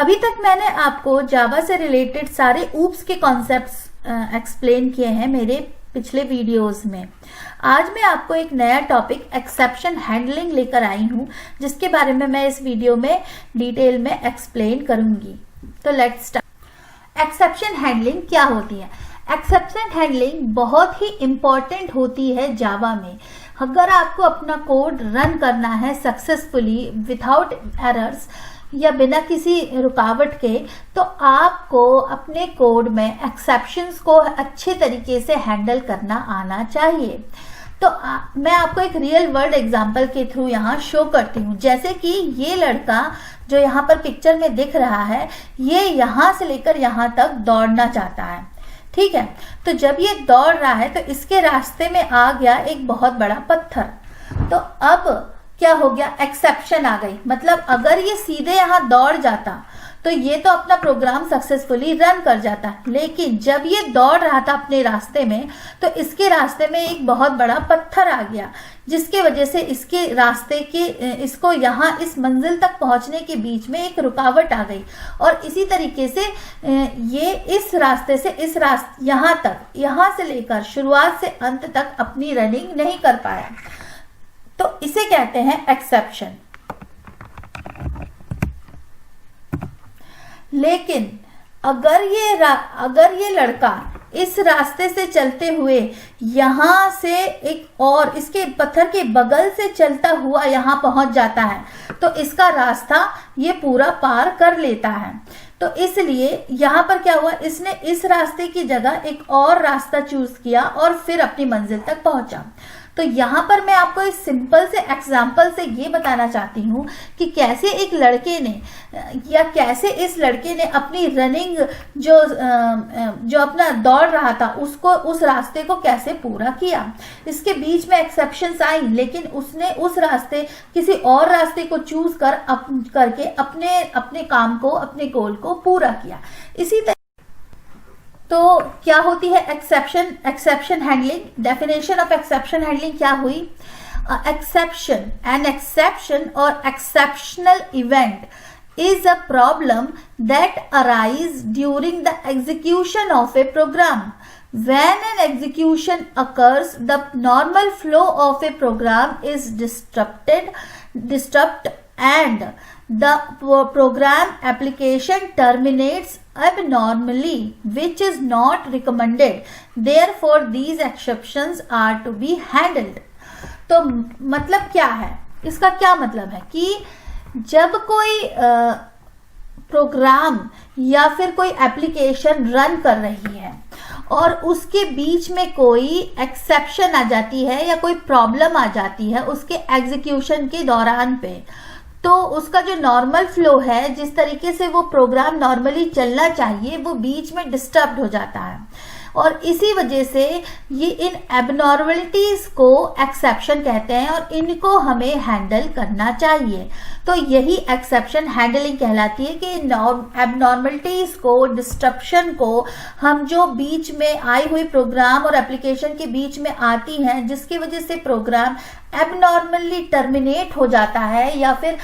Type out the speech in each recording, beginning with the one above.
अभी तक मैंने आपको जावा से रिलेटेड सारे ऊप्स के कॉन्सेप्ट्स एक्सप्लेन किए हैं मेरे पिछले वीडियोस में। आज मैं आपको एक नया टॉपिक एक्सेप्शन हैंडलिंग लेकर आई हूं, जिसके बारे में मैं इस वीडियो में डिटेल में एक्सप्लेन करूंगी। तो लेट्स स्टार्ट। एक्सेप्शन हैंडलिंग क्या होती है? एक्सेप्शन हैंडलिंग बहुत ही इंपॉर्टेंट होती है जावा में। अगर आपको अपना कोड रन करना है सक्सेसफुली विदाउट एरर्स या बिना किसी रुकावट के, तो आपको अपने कोड में एक्सेप्शंस को अच्छे तरीके से हैंडल करना आना चाहिए। तो मैं आपको एक रियल वर्ल्ड एग्जांपल के थ्रू यहाँ शो करती हूँ। जैसे कि ये लड़का जो यहाँ पर पिक्चर में दिख रहा है, ये यहाँ से लेकर यहाँ तक दौड़ना चाहता है, ठीक है। तो जब ये दौड़ रहा है तो इसके रास्ते में आ गया एक बहुत बड़ा पत्थर। तो अब क्या हो गया? एक्सेप्शन आ गई। मतलब अगर ये सीधे यहाँ दौड़ जाता तो ये तो अपना प्रोग्राम सक्सेसफुली रन कर जाता, लेकिन जब ये दौड़ रहा था अपने रास्ते में तो इसके रास्ते में एक बहुत बड़ा पत्थर आ गया, जिसके वजह से इसके रास्ते के इसको यहाँ इस मंजिल तक पहुंचने के बीच में एक रुकावट आ गई। और इसी तरीके से ये इस रास्ते से इस रास्ते यहाँ से लेकर शुरुआत से अंत तक अपनी रनिंग नहीं कर पाया। तो इसे कहते हैं एक्सेप्शन। लेकिन अगर ये लड़का इस रास्ते से चलते हुए यहाँ से एक और इसके पत्थर के बगल से चलता हुआ यहाँ पहुंच जाता है, तो इसका रास्ता ये पूरा पार कर लेता है। तो इसलिए यहाँ पर क्या हुआ, इसने इस रास्ते की जगह एक और रास्ता चूज किया और फिर अपनी मंजिल तक पहुंचा। तो यहाँ पर मैं आपको इस सिंपल से एग्जाम्पल से ये बताना चाहती हूँ कि कैसे एक लड़के ने या कैसे इस लड़के ने अपनी रनिंग जो अपना दौड़ रहा था उसको उस रास्ते को कैसे पूरा किया। इसके बीच में एक्सेप्शंस आई, लेकिन उसने उस रास्ते किसी और रास्ते को चूज करके अपने काम को, अपने गोल को पूरा किया। इसी तरह तो क्या होती है exception handling? Definition of exception handling क्या हुई? एन एक्सेप्शन और exceptional event is a problem that arise during the execution of a program. When an execution occurs, the normal flow of a program is disrupted and the program application terminates abnormally, which is not recommended. Therefore, these exceptions are to be handled. तो मतलब क्या है? इसका क्या मतलब है कि जब कोई प्रोग्राम या फिर कोई एप्लीकेशन रन कर रही है और उसके बीच में कोई एक्सेप्शन आ जाती है या कोई प्रॉब्लम आ जाती है उसके एग्जीक्यूशन के दौरान पे, तो उसका जो नॉर्मल फ्लो है, जिस तरीके से वो प्रोग्राम नॉर्मली चलना चाहिए, वो बीच में डिस्टर्ब हो जाता है। और इसी वजह से ये इन एबनॉर्मलिटीज को एक्सेप्शन कहते हैं और इनको हमें हैंडल करना चाहिए। तो यही एक्सेप्शन हैंडलिंग कहलाती है कि एबनॉर्मलिटीज को, डिस्ट्रप्शन को हम जो बीच में आई हुई प्रोग्राम और एप्लीकेशन के बीच में आती हैं, जिसकी वजह से प्रोग्राम एबनॉर्मली टर्मिनेट हो जाता है या फिर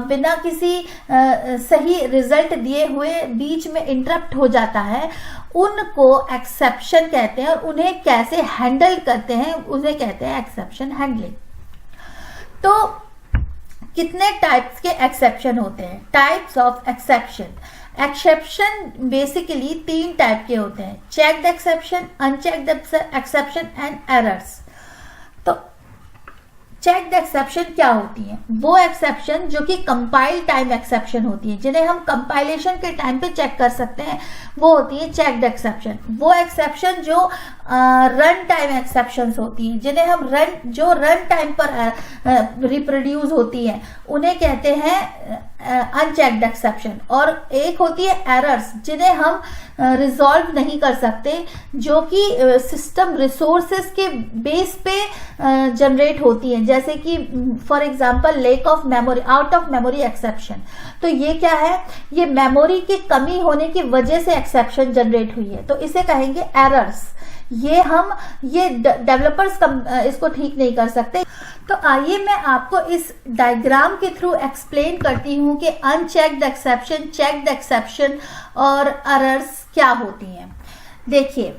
बिना किसी सही रिजल्ट दिए हुए बीच में इंटरप्ट हो जाता है, उनको एक्सेप्शन कहते हैं। और उन्हें कैसे हैंडल करते हैं, उन्हें कहते हैं एक्सेप्शन हैंडलिंग। तो कितने टाइप्स के एक्सेप्शन होते हैं? Types of exception. Exception basically 3 type के होते हैं: checked exception, unchecked exception and errors. तो चेक्ड एक्सेप्शन क्या होती है? वो एक्सेप्शन जो कि कंपाइल टाइम एक्सेप्शन होती है, जिन्हें हम कंपाइलेशन के टाइम पे चेक कर सकते हैं, वो होती है चेक्ड एक्सेप्शन। वो एक्सेप्शन जो रन टाइम एक्सेप्शंस होती हैं, जिन्हें हम रन टाइम पर रिप्रोड्यूस होती हैं, उन्हें कहते हैं अनचेक्ड एक्सेप्शन। और एक होती है एरर्स, जिन्हें हम रिजॉल्व नहीं कर सकते, जो कि सिस्टम रिसोर्सेस के बेस पे जनरेट होती हैं, जैसे कि for example lack of memory, out of memory exception. तो ये क्या है? ये मेमोरी की कमी होने की वजह से एक्सेप्शन जनरेट हुई है, तो इसे कहेंगे एरर्स। ये डेवलपर्स इसको ठीक नहीं कर सकते। तो आइए मैं आपको इस डायग्राम के थ्रू एक्सप्लेन करती हूँ कि अनचेक्ड एक्सेप्शन, चेक्ड एक्सेप्शन और एरर्स क्या होती हैं। देखिए,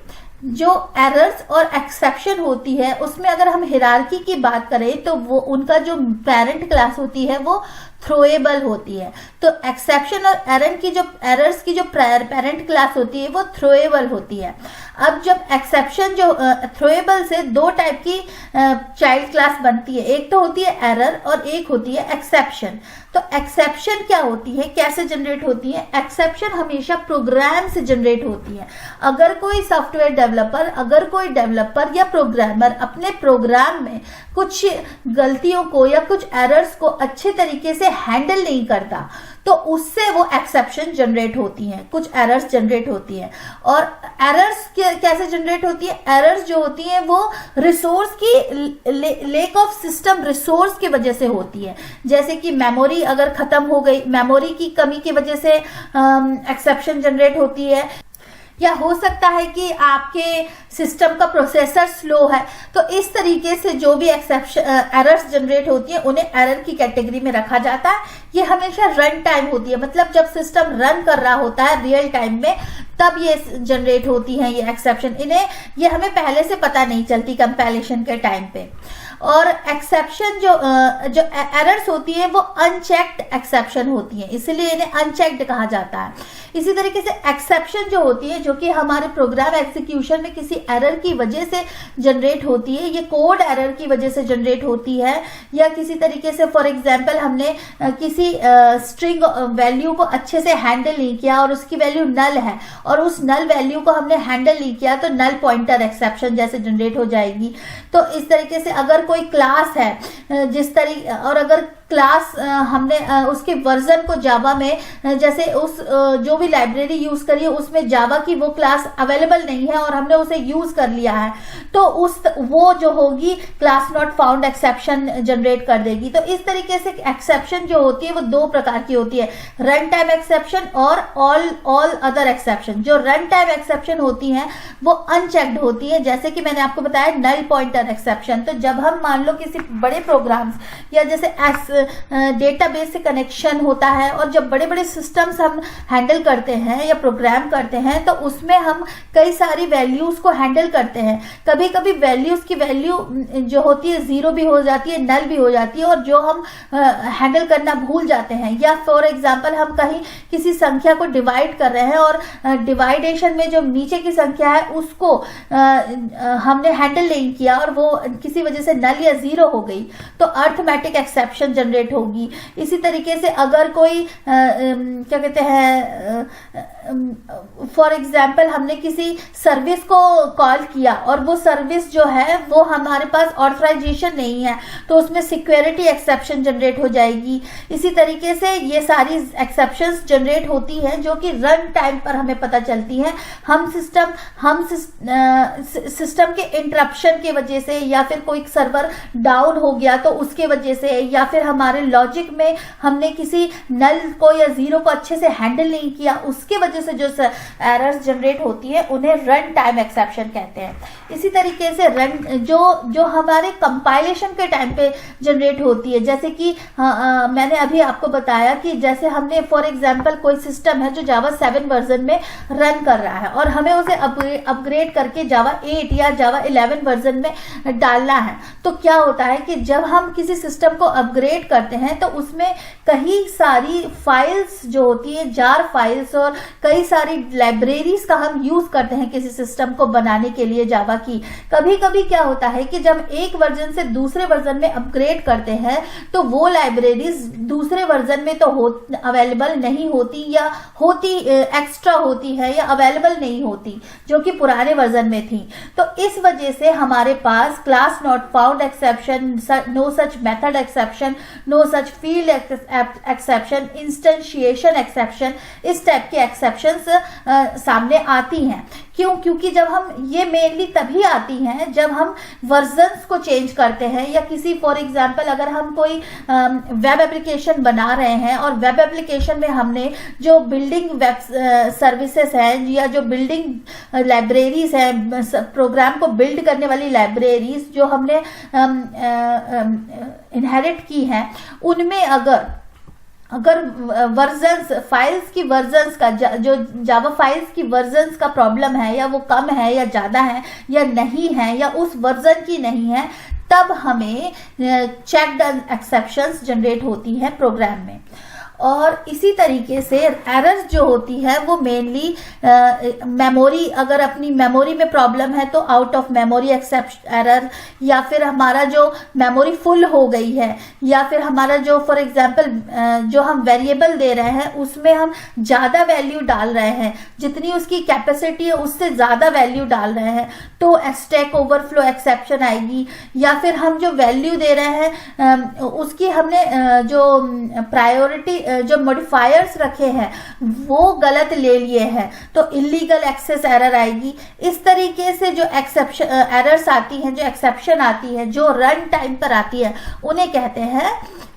जो एरर्स और एक्सेप्शन होती है उसमें अगर हम हिरार्की की बात करें तो वो उनका जो पेरेंट क्लास होती है वो थ्रोएबल होती है। तो एक्सेप्शन और एरर्स की जो पेरेंट क्लास होती है वो थ्रोएबल होती है। अब जब एक्सेप्शन जो थ्रोएबल से दो टाइप की चाइल्ड क्लास बनती है, एक तो होती है एरर और एक होती है एक्सेप्शन। तो एक्सेप्शन क्या होती है, कैसे जनरेट होती है? एक्सेप्शन हमेशा प्रोग्राम से जनरेट होती है। अगर कोई सॉफ्टवेयर डेवलपर, अगर कोई डेवलपर या प्रोग्रामर अपने प्रोग्राम में कुछ गलतियों को या कुछ एरर्स को अच्छे तरीके से हैंडल नहीं करता तो उससे वो एक्सेप्शन जनरेट होती हैं, कुछ एरर्स जनरेट होती हैं। और एरर्स कैसे जनरेट होती है? एरर्स जो होती हैं वो रिसोर्स की लेक ऑफ सिस्टम रिसोर्स की वजह से होती है। जैसे कि मेमोरी अगर खत्म हो गई, मेमोरी की कमी की वजह से एक्सेप्शन जनरेट होती है, या हो सकता है कि आपके सिस्टम का प्रोसेसर स्लो है। तो इस तरीके से जो भी एरर्स जनरेट होती है उन्हें एरर की कैटेगरी में रखा जाता है। ये हमेशा रन टाइम होती है, मतलब जब सिस्टम रन कर रहा होता है रियल टाइम में तब ये जनरेट होती हैं ये एक्सेप्शन। ये हमें पहले से पता नहीं चलती कंपाइलेशन के टाइम पे। और एक्सेप्शन जो एरर्स होती है वो अनचेक्ड एक्सेप्शन होती है, इसलिए इन्हें अनचेक्ड कहा जाता है। इसी तरीके से एक्सेप्शन जो होती है, जो कि हमारे प्रोग्राम एग्जीक्यूशन में किसी एरर की वजह से जनरेट होती है, ये कोड एरर की वजह से जनरेट होती है, या किसी तरीके से फॉर एग्जांपल हमने किसी स्ट्रिंग वैल्यू को अच्छे से हैंडल नहीं किया और उसकी वैल्यू नल है और उस नल वैल्यू को हमने हैंडल नहीं किया तो नल पॉइंटर एक्सेप्शन जैसे जनरेट हो जाएगी। तो इस तरीके से अगर कोई क्लास है जिस तरीके, और अगर क्लास हमने उसके वर्जन को जावा में जैसे उस जो भी लाइब्रेरी यूज करी है उसमें जावा की वो क्लास अवेलेबल नहीं है और हमने उसे यूज कर लिया है, तो वो जो होगी class not found exception generate कर देगी। तो इस तरीके से एक्सेप्शन जो होती है वो दो प्रकार की होती है, रन टाइम एक्सेप्शन और ऑल अदर एक्सेप्शन। जो रन टाइम एक्सेप्शन होती है वो अनचेक्ड होती है, जैसे कि मैंने आपको बताया नल पॉइंटर एक्सेप्शन। तो जब हम मान लो किसी बड़े प्रोग्राम्स या जैसे डेटाबेस से कनेक्शन होता है और जब बड़े बड़े सिस्टम्स हम हैंडल करते हैं या प्रोग्राम करते हैं तो उसमें हम कई सारी वैल्यूज को हैंडल करते हैं। कभी कभी वैल्यूज की वैल्यू जो होती है जीरो भी हो जाती है, नल भी हो जाती है, और जो हम हैंडल करना भूल जाते हैं। या फॉर एग्जांपल हम कहीं किसी संख्या को डिवाइड कर रहे हैं और डिवाइडेशन में जो नीचे की संख्या है उसको हमने हैंडल नहीं किया और वो किसी वजह से नल या जीरो हो गई तो अर्थमेटिक एक्सेप्शन जनरेट होगी। इसी तरीके से अगर कोई क्या कहते हैं, फॉर एग्जाम्पल हमने किसी सर्विस को कॉल किया और वो सर्विस जो है वो हमारे पास ऑथराइजेशन नहीं है तो उसमें सिक्योरिटी एक्सेप्शन जनरेट हो जाएगी। इसी तरीके से ये सारी एक्सेप्शंस जनरेट होती हैं जो कि रन टाइम पर हमें पता चलती हैं। हम सिस्टम के इंटरप्शन की वजह से, या फिर कोई सर्वर डाउन हो गया तो उसके वजह से, या फिर हमारे लॉजिक में हमने किसी नल को या जीरो को अच्छे से हैंडल नहीं किया उसके वजह से जो एरर्स जनरेट होती है उन्हें रन टाइम एक्सेप्शन कहते हैं। इसी तरीके से जो हमारे कंपाइलेशन के टाइम पे जनरेट होती है, जैसे कि मैंने अभी आपको बताया कि जैसे हमने फॉर एग्जांपल कोई सिस्टम है जो जावा 7 वर्जन में रन कर रहा है और हमें उसे अपग्रेड करके जावा 8 या जावा 11 वर्जन में डालना है, तो क्या होता है कि जब हम किसी सिस्टम को अपग्रेड करते हैं तो उसमें कई सारी फाइल्स जो होती है, जार फाइल्स और कई सारी लाइब्रेरीज का हम यूज करते हैं किसी सिस्टम को बनाने के लिए जावा की। कभी कभी क्या होता है कि जब एक वर्जन से दूसरे वर्जन में अपग्रेड करते हैं तो वो लाइब्रेरीज दूसरे वर्जन में तो अवेलेबल नहीं होती, या होती एक्स्ट्रा होती है या अवेलेबल नहीं होती जो कि पुराने वर्जन में थी। तो इस वजह से हमारे पास class not found exception, no such method exception, no such field exception, instantiation exception, इस टाइप के एक्सेप्शन एक्सेप्शंस सामने आती हैं। क्यों? क्योंकि जब हम ये मेनली तभी आती हैं जब हम वर्जन्स को चेंज करते हैं, या किसी फॉर एग्जांपल अगर हम कोई वेब एप्लीकेशन बना रहे हैं और वेब एप्लीकेशन में हमने जो बिल्डिंग वेब सर्विसेज हैं या जो बिल्डिंग लाइब्रेरीज हैं, प्रोग्राम को बिल्ड करने वाली लाइब्रेरीज जो हमने इनहेरिट की हैं, उनमें अगर वर्जन्स फाइल्स की वर्जन्स का जो जावा फाइल्स की वर्जन्स का प्रॉब्लम है, या वो कम है या ज़्यादा है या नहीं है या उस वर्जन की नहीं है, तब हमें चेक्ड एक्सेप्शंस जनरेट होती है प्रोग्राम में। और इसी तरीके से एरर्स जो होती है वो मेनली मेमोरी, अगर अपनी मेमोरी में प्रॉब्लम है तो out of memory exception error, या फिर हमारा जो मेमोरी फुल हो गई है, या फिर हमारा जो फॉर एग्जांपल जो हम वेरिएबल दे रहे हैं उसमें हम ज़्यादा वैल्यू डाल रहे हैं, जितनी उसकी कैपेसिटी है उससे ज़्यादा वैल्यू डाल रहे हैं, तो स्टैक ओवरफ्लो एक्सेप्शन आएगी। या फिर हम जो वैल्यू दे रहे हैं उसकी हमने जो प्रायोरिटी जो मॉडिफायर्स रखे हैं वो गलत ले लिए हैं, तो इलीगल एक्सेस एरर आएगी। इस तरीके से जो एक्सेप्शन एरर्स आती हैं, जो एक्सेप्शन आती है, जो रन टाइम पर आती है, उन्हें कहते हैं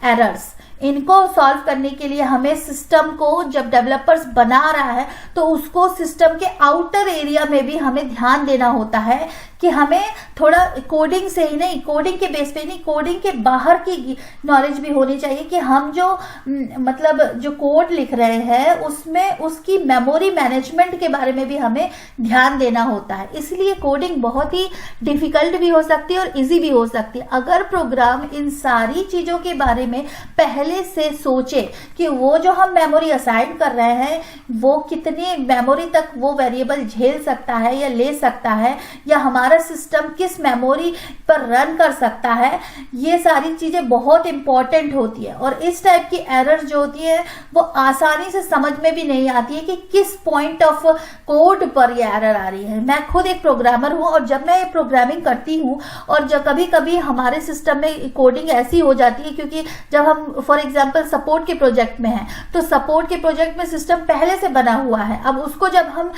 एरर्स। इनको सॉल्व करने के लिए हमें सिस्टम को, जब डेवलपर्स बना रहा है तो उसको सिस्टम के आउटर एरिया में भी हमें ध्यान देना होता है कि हमें थोड़ा कोडिंग से ही नहीं, कोडिंग के बेस पे नहीं, कोडिंग के बाहर की नॉलेज भी होनी चाहिए कि हम जो मतलब जो कोड लिख रहे हैं उसमें उसकी मेमोरी मैनेजमेंट के बारे में भी हमें ध्यान देना होता है। इसलिए कोडिंग बहुत ही डिफिकल्ट भी हो सकती है और इजी भी हो सकती है। अगर प्रोग्राम इन सारी चीजों के बारे में पहले से सोचे कि वो जो हम मेमोरी असाइन कर रहे हैं वो कितनी मेमोरी तक वो वेरिएबल झेल सकता है या ले सकता है, या हमारा सिस्टम किस मेमोरी पर रन कर सकता है, ये सारी चीजें बहुत इंपॉर्टेंट होती है। और इस टाइप की एरर जो होती है वो आसानी से समझ में भी नहीं आती है कि किस पॉइंट ऑफ कोड पर ये एरर आ रही है। मैं खुद एक प्रोग्रामर हूं और जब मैं प्रोग्रामिंग करती हूं और जब कभी कभी हमारे सिस्टम में कोडिंग ऐसी हो जाती है, क्योंकि जब हम फॉर एग्जांपल सपोर्ट के प्रोजेक्ट में हैं तो सपोर्ट के प्रोजेक्ट में सिस्टम पहले से बना हुआ है, अब उसको जब हम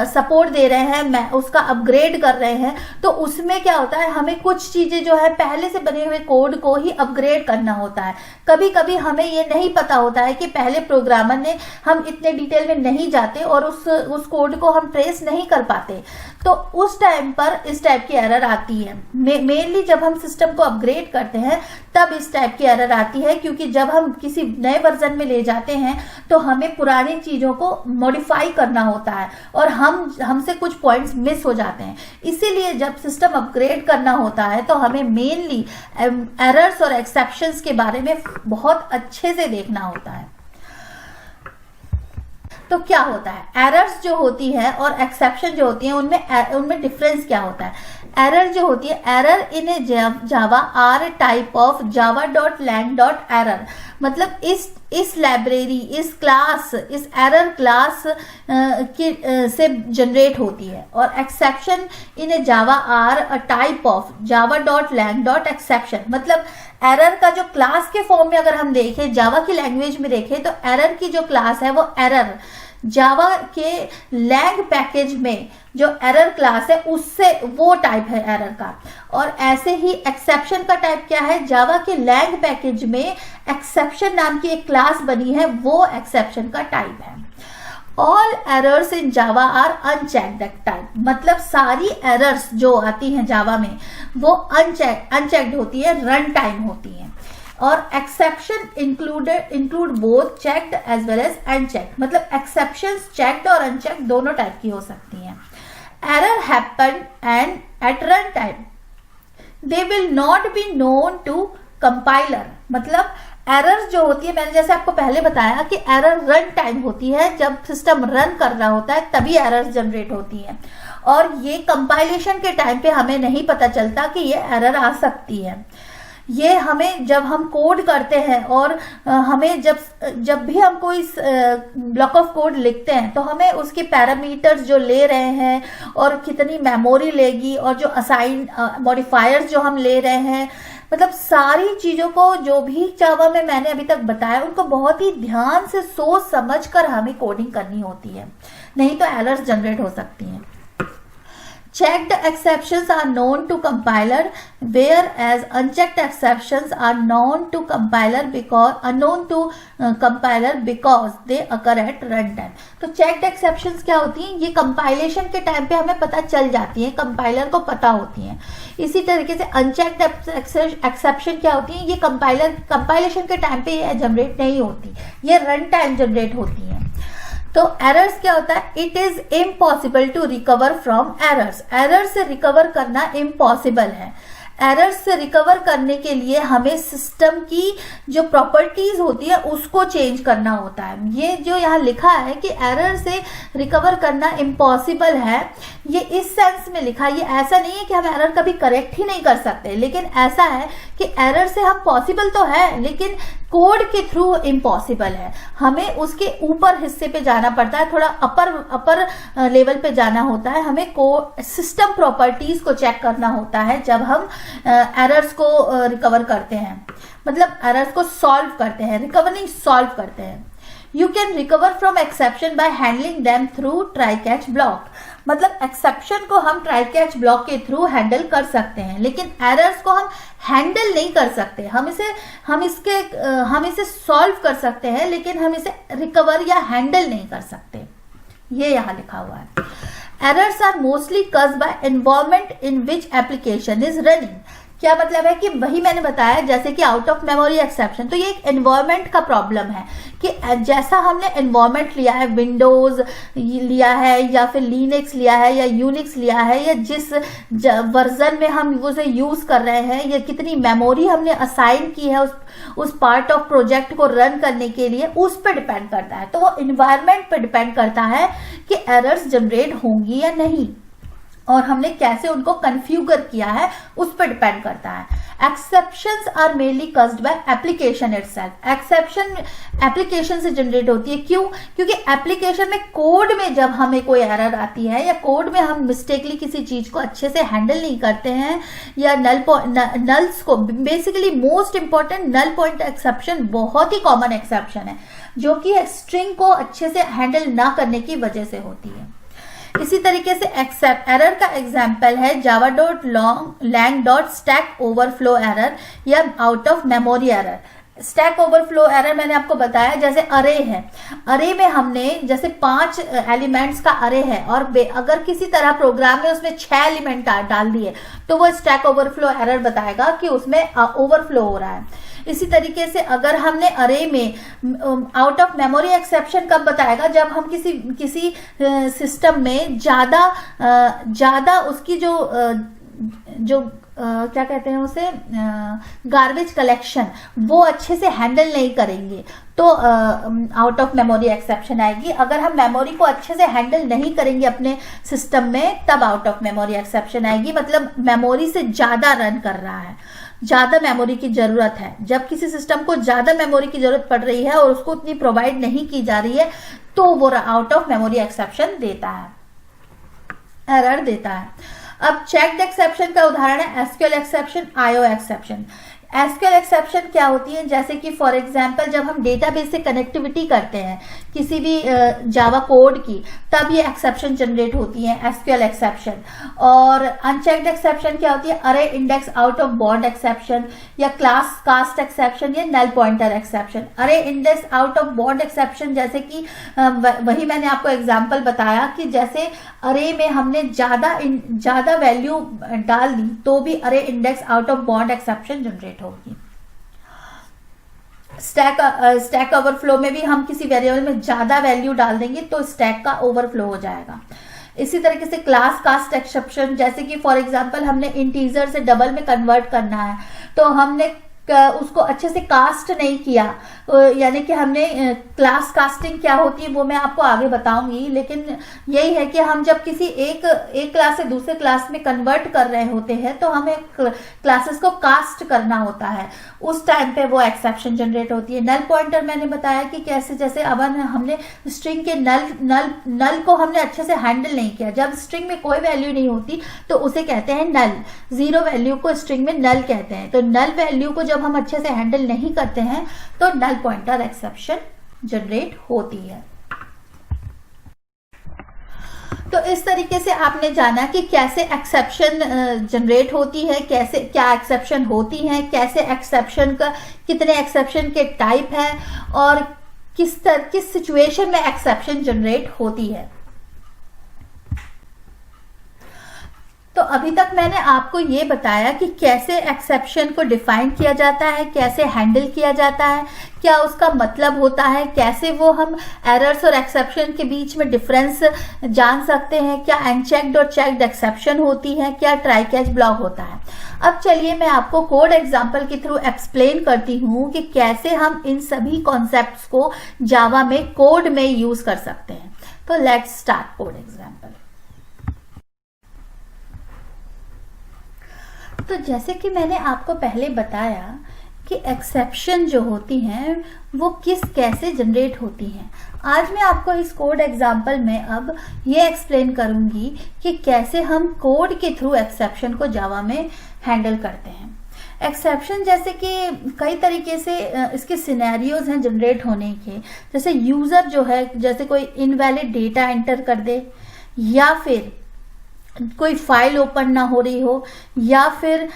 सपोर्ट दे रहे हैं, मैं उसका अपग्रेड कर रहे हैं, तो उसमें क्या होता है, हमें कुछ चीजें जो है पहले से बने हुए कोड को ही अपग्रेड करना होता है। कभी कभी हमें ये नहीं पता होता है कि पहले प्रोग्रामर ने, हम इतने डिटेल में नहीं जाते और उस कोड को हम ट्रेस नहीं कर पाते, तो उस टाइम पर इस टाइप की एरर आती है। मेनली जब हम सिस्टम को अपग्रेड करते हैं तब इस टाइप की एरर आती है, क्योंकि जब हम किसी नए वर्जन में ले जाते हैं तो हमें पुरानी चीजों को मॉडिफाई करना होता है और हमसे कुछ पॉइंट्स मिस हो जाते हैं। इसीलिए जब सिस्टम अपग्रेड करना होता है तो हमें मेनली एरर्स और एक्सेप्शंस के बारे में बहुत अच्छे से देखना होता है। तो क्या होता है, एरर्स जो होती है और एक्सेप्शन जो होती है उनमें डिफरेंस क्या होता है। एरर जो होती है, error in a Java are type of java.lang.error, मतलब इस लाइब्रेरी, इस क्लास, इस एरर क्लास से जनरेट होती है। और exception in a Java are a type of java.lang.exception, मतलब एरर का जो क्लास के फॉर्म में अगर हम देखें, जावा की लैंग्वेज में देखें, तो एरर की जो क्लास है वो एरर जावा के लैंग पैकेज में जो एरर क्लास है उससे वो टाइप है एरर का। और ऐसे ही एक्सेप्शन का टाइप क्या है, जावा के लैंग पैकेज में एक्सेप्शन नाम की एक क्लास बनी है, वो एक्सेप्शन का टाइप है। All errors in Java are unchecked type, मतलब सारी एरर्स जो आती हैं जावा में वो अनचेक्ड होती है, रन टाइम होती है। और exception include both checked as well as unchecked, मतलब एक्सेप्शंस चेक्ड और अनचेक्ड दोनों टाइप की हो सकती हैं। Error happen and at run time they will not be known to compiler, मतलब एरर जो होती है, मैंने जैसे आपको पहले बताया कि एरर रन टाइम होती है, जब सिस्टम रन कर रहा होता है तभी एरर्स जनरेट होती हैं, और ये कंपाइलेशन के टाइम पे हमें नहीं पता चलता कि ये एरर आ सकती है। ये हमें जब हम कोड करते हैं और हमें जब भी हम कोई ब्लॉक ऑफ कोड लिखते हैं तो हमें उसके पैरामीटर्स जो ले रहे हैं और कितनी मेमोरी लेगी और जो असाइन मॉडिफायर्स जो हम ले रहे हैं मतलब सारी चीजों को जो भी जावा में मैंने अभी तक बताया उनको बहुत ही ध्यान से सोच समझ कर हमें कोडिंग करनी होती है, नहीं तो एरर्स जनरेट हो सकती हैं। Checked exceptions are known to compiler, whereas unchecked exceptions are known to compiler because unknown to compiler because they occur at runtime। तो checked exceptions क्या होती हैं? ये कंपाइलेशन के टाइम पे हमें पता चल जाती है, कंपाइलर को पता होती हैं। इसी तरीके से अनचेक्ड एक्सेप्शन क्या होती है? ये कंपाइलेशन के टाइम पे ये जनरेट नहीं होती, ये रन टाइम जनरेट होती है। तो एरर्स क्या होता है? It is impossible to recover from errors. Errors से रिकवर करना इम्पॉसिबल है। एरर्स से रिकवर करने के लिए हमें सिस्टम की जो प्रॉपर्टीज होती है उसको चेंज करना होता है। ये जो यहाँ लिखा है कि एरर से रिकवर करना इम्पॉसिबल है, ये इस सेंस में लिखा है। ये ऐसा नहीं है कि हम एरर कभी करेक्ट ही नहीं कर सकते, लेकिन ऐसा है कि एरर से हम पॉसिबल तो है लेकिन कोड के थ्रू इम्पॉसिबल है। हमें उसके ऊपर हिस्से पे जाना पड़ता है, थोड़ा अपर लेवल पे जाना होता है। हमें सिस्टम प्रॉपर्टीज को चेक करना होता है जब हम एरर्स को रिकवर करते हैं, मतलब एरर्स को सॉल्व करते हैं, रिकवर नहीं सॉल्व करते हैं। You can recover from exception by handling them through try catch block. मतलब एक्सेप्शन को हम ट्राई कैच ब्लॉक के थ्रू हैंडल कर सकते हैं, लेकिन एरर्स को हम हैंडल नहीं कर सकते। हम इसे सॉल्व कर सकते हैं, लेकिन हम इसे रिकवर या हैंडल नहीं कर सकते। ये यहाँ लिखा हुआ है। Errors are mostly caused by environment in which application is running. क्या मतलब है कि वही मैंने बताया, जैसे कि आउट ऑफ मेमोरी एक्सेप्शन, तो ये एक एनवायरनमेंट का प्रॉब्लम है कि जैसा हमने एनवायरनमेंट लिया है, विंडोज लिया है या फिर लिनक्स लिया है या यूनिक्स लिया है, या जिस वर्जन में हम उसे यूज कर रहे हैं, या कितनी मेमोरी हमने असाइन की है उस पार्ट ऑफ प्रोजेक्ट को रन करने के लिए, उस पर डिपेंड करता है। तो वो एनवायरनमेंट पर डिपेंड करता है कि एरर्स जनरेट होंगी या नहीं, और हमने कैसे उनको कन्फ्यूगर किया है उस पर डिपेंड करता है। Exceptions are mainly caused by application itself. Exception application से जनरेट होती है। क्यों? क्योंकि एप्लीकेशन में कोड में जब हमें कोई एरर आती है या कोड में हम मिस्टेकली किसी चीज को अच्छे से हैंडल नहीं करते हैं, या नल्स को, basically most important null point exception बहुत ही कॉमन एक्सेप्शन है, जो कि स्ट्रिंग को अच्छे से हैंडल ना करने की वजह से होती है। इसी तरीके से एरर का एग्जाम्पल है java.lang.stack ओवरफ्लो एरर या out of memory error. Stack overflow error मैंने आपको बताया, जैसे अरे है, अरे में हमने जैसे 5 एलिमेंट्स का अरे है और अगर किसी तरह प्रोग्राम में उसमें 6 एलिमेंट डाल दिए तो वो स्टैक ओवरफ्लो एरर बताएगा कि उसमें ओवरफ्लो हो रहा है। इसी तरीके से अगर हमने अरे में आउट ऑफ मेमोरी एक्सेप्शन कब बताएगा? जब हम किसी सिस्टम में ज्यादा उसकी जो क्या कहते हैं उसे, गार्बेज कलेक्शन, वो अच्छे से हैंडल नहीं करेंगे तो आउट ऑफ मेमोरी एक्सेप्शन आएगी। अगर हम मेमोरी को अच्छे से हैंडल नहीं करेंगे अपने सिस्टम में, तब आउट ऑफ मेमोरी एक्सेप्शन आएगी। मतलब मेमोरी से ज्यादा रन कर रहा है, ज्यादा मेमोरी की जरूरत है। जब किसी सिस्टम को ज्यादा मेमोरी की जरूरत पड़ रही है और उसको उतनी प्रोवाइड नहीं की जा रही है, तो वो आउट ऑफ मेमोरी एक्सेप्शन देता है, एरर देता है। अब चेक्ड एक्सेप्शन का उदाहरण है SQL exception, IO exception. SQL exception क्या होती है? जैसे कि फॉर एग्जांपल जब हम डेटाबेस से कनेक्टिविटी करते हैं किसी भी जावा कोड की, तब ये एक्सेप्शन जनरेट होती है, एसक्यूएल एक्सेप्शन। और अनचेक्ड एक्सेप्शन क्या होती है? अरे index out of bound exception या क्लास कास्ट एक्सेप्शन या नल पॉइंटर एक्सेप्शन। अरे index out of bound exception जैसे कि वही मैंने आपको एग्जांपल बताया कि जैसे अरे में हमने ज्यादा वैल्यू डाल दी तो भी अरे index out of bound exception generate होगी। स्टैक ओवरफ्लो में भी हम किसी वेरिएबल में ज्यादा वैल्यू डाल देंगे तो स्टैक का ओवरफ्लो हो जाएगा। इसी तरीके से क्लास कास्ट एक्सेप्शन, जैसे कि फॉर एग्जांपल हमने इंटीजर से डबल में कन्वर्ट करना है तो हमने उसको अच्छे से कास्ट नहीं किया, यानी कि हमने क्लास कास्टिंग क्या होती है वो मैं आपको आगे बताऊंगी, लेकिन यही है कि हम जब किसी एक क्लास से दूसरे क्लास में कन्वर्ट कर रहे होते हैं तो हमें क्लासेस को कास्ट करना होता है, उस टाइम पे वो एक्सेप्शन जनरेट होती है। नल पॉइंटर मैंने बताया कि कैसे, जैसे अब हमने स्ट्रिंग के नल को हमने अच्छे से हैंडल नहीं किया, जब स्ट्रिंग में कोई वैल्यू नहीं होती तो उसे कहते हैं नल, जीरो वैल्यू को स्ट्रिंग में नल कहते हैं। तो नल वैल्यू को जब हम अच्छे से हैंडल नहीं करते हैं तो नल पॉइंटर एक्सेप्शन जनरेट होती है। तो इस तरीके से आपने जाना कि कैसे एक्सेप्शन जनरेट होती है, कैसे क्या एक्सेप्शन होती है, कैसे एक्सेप्शन का कितने एक्सेप्शन के टाइप है और किस सिचुएशन में एक्सेप्शन जनरेट होती है। तो अभी तक मैंने आपको ये बताया कि कैसे एक्सेप्शन को डिफाइन किया जाता है, कैसे हैंडल किया जाता है, क्या उसका मतलब होता है, कैसे वो हम एरर्स और एक्सेप्शन के बीच में डिफरेंस जान सकते हैं, क्या अनचेक्ड और चेक्ड एक्सेप्शन होती है, क्या ट्राई कैच ब्लॉक होता है। अब चलिए मैं आपको कोड एग्जांपल के थ्रू एक्सप्लेन करती हूँ कि कैसे हम इन सभी कॉन्सेप्ट्स को जावा में कोड में यूज कर सकते हैं। तो लेट्स स्टार्ट कोड एग्जांपल। तो जैसे कि मैंने आपको पहले बताया कि एक्सेप्शन जो होती हैं वो कैसे जनरेट होती हैं, आज मैं आपको इस कोड एग्जांपल में अब ये एक्सप्लेन करूंगी कि कैसे हम कोड के थ्रू एक्सेप्शन को जावा में हैंडल करते हैं। एक्सेप्शन जैसे कि कई तरीके से इसके सिनेरियोज हैं जनरेट होने के, जैसे यूजर जो है जैसे कोई इनवैलिड डेटा एंटर कर दे, या फिर कोई फाइल ओपन ना हो रही हो, या फिर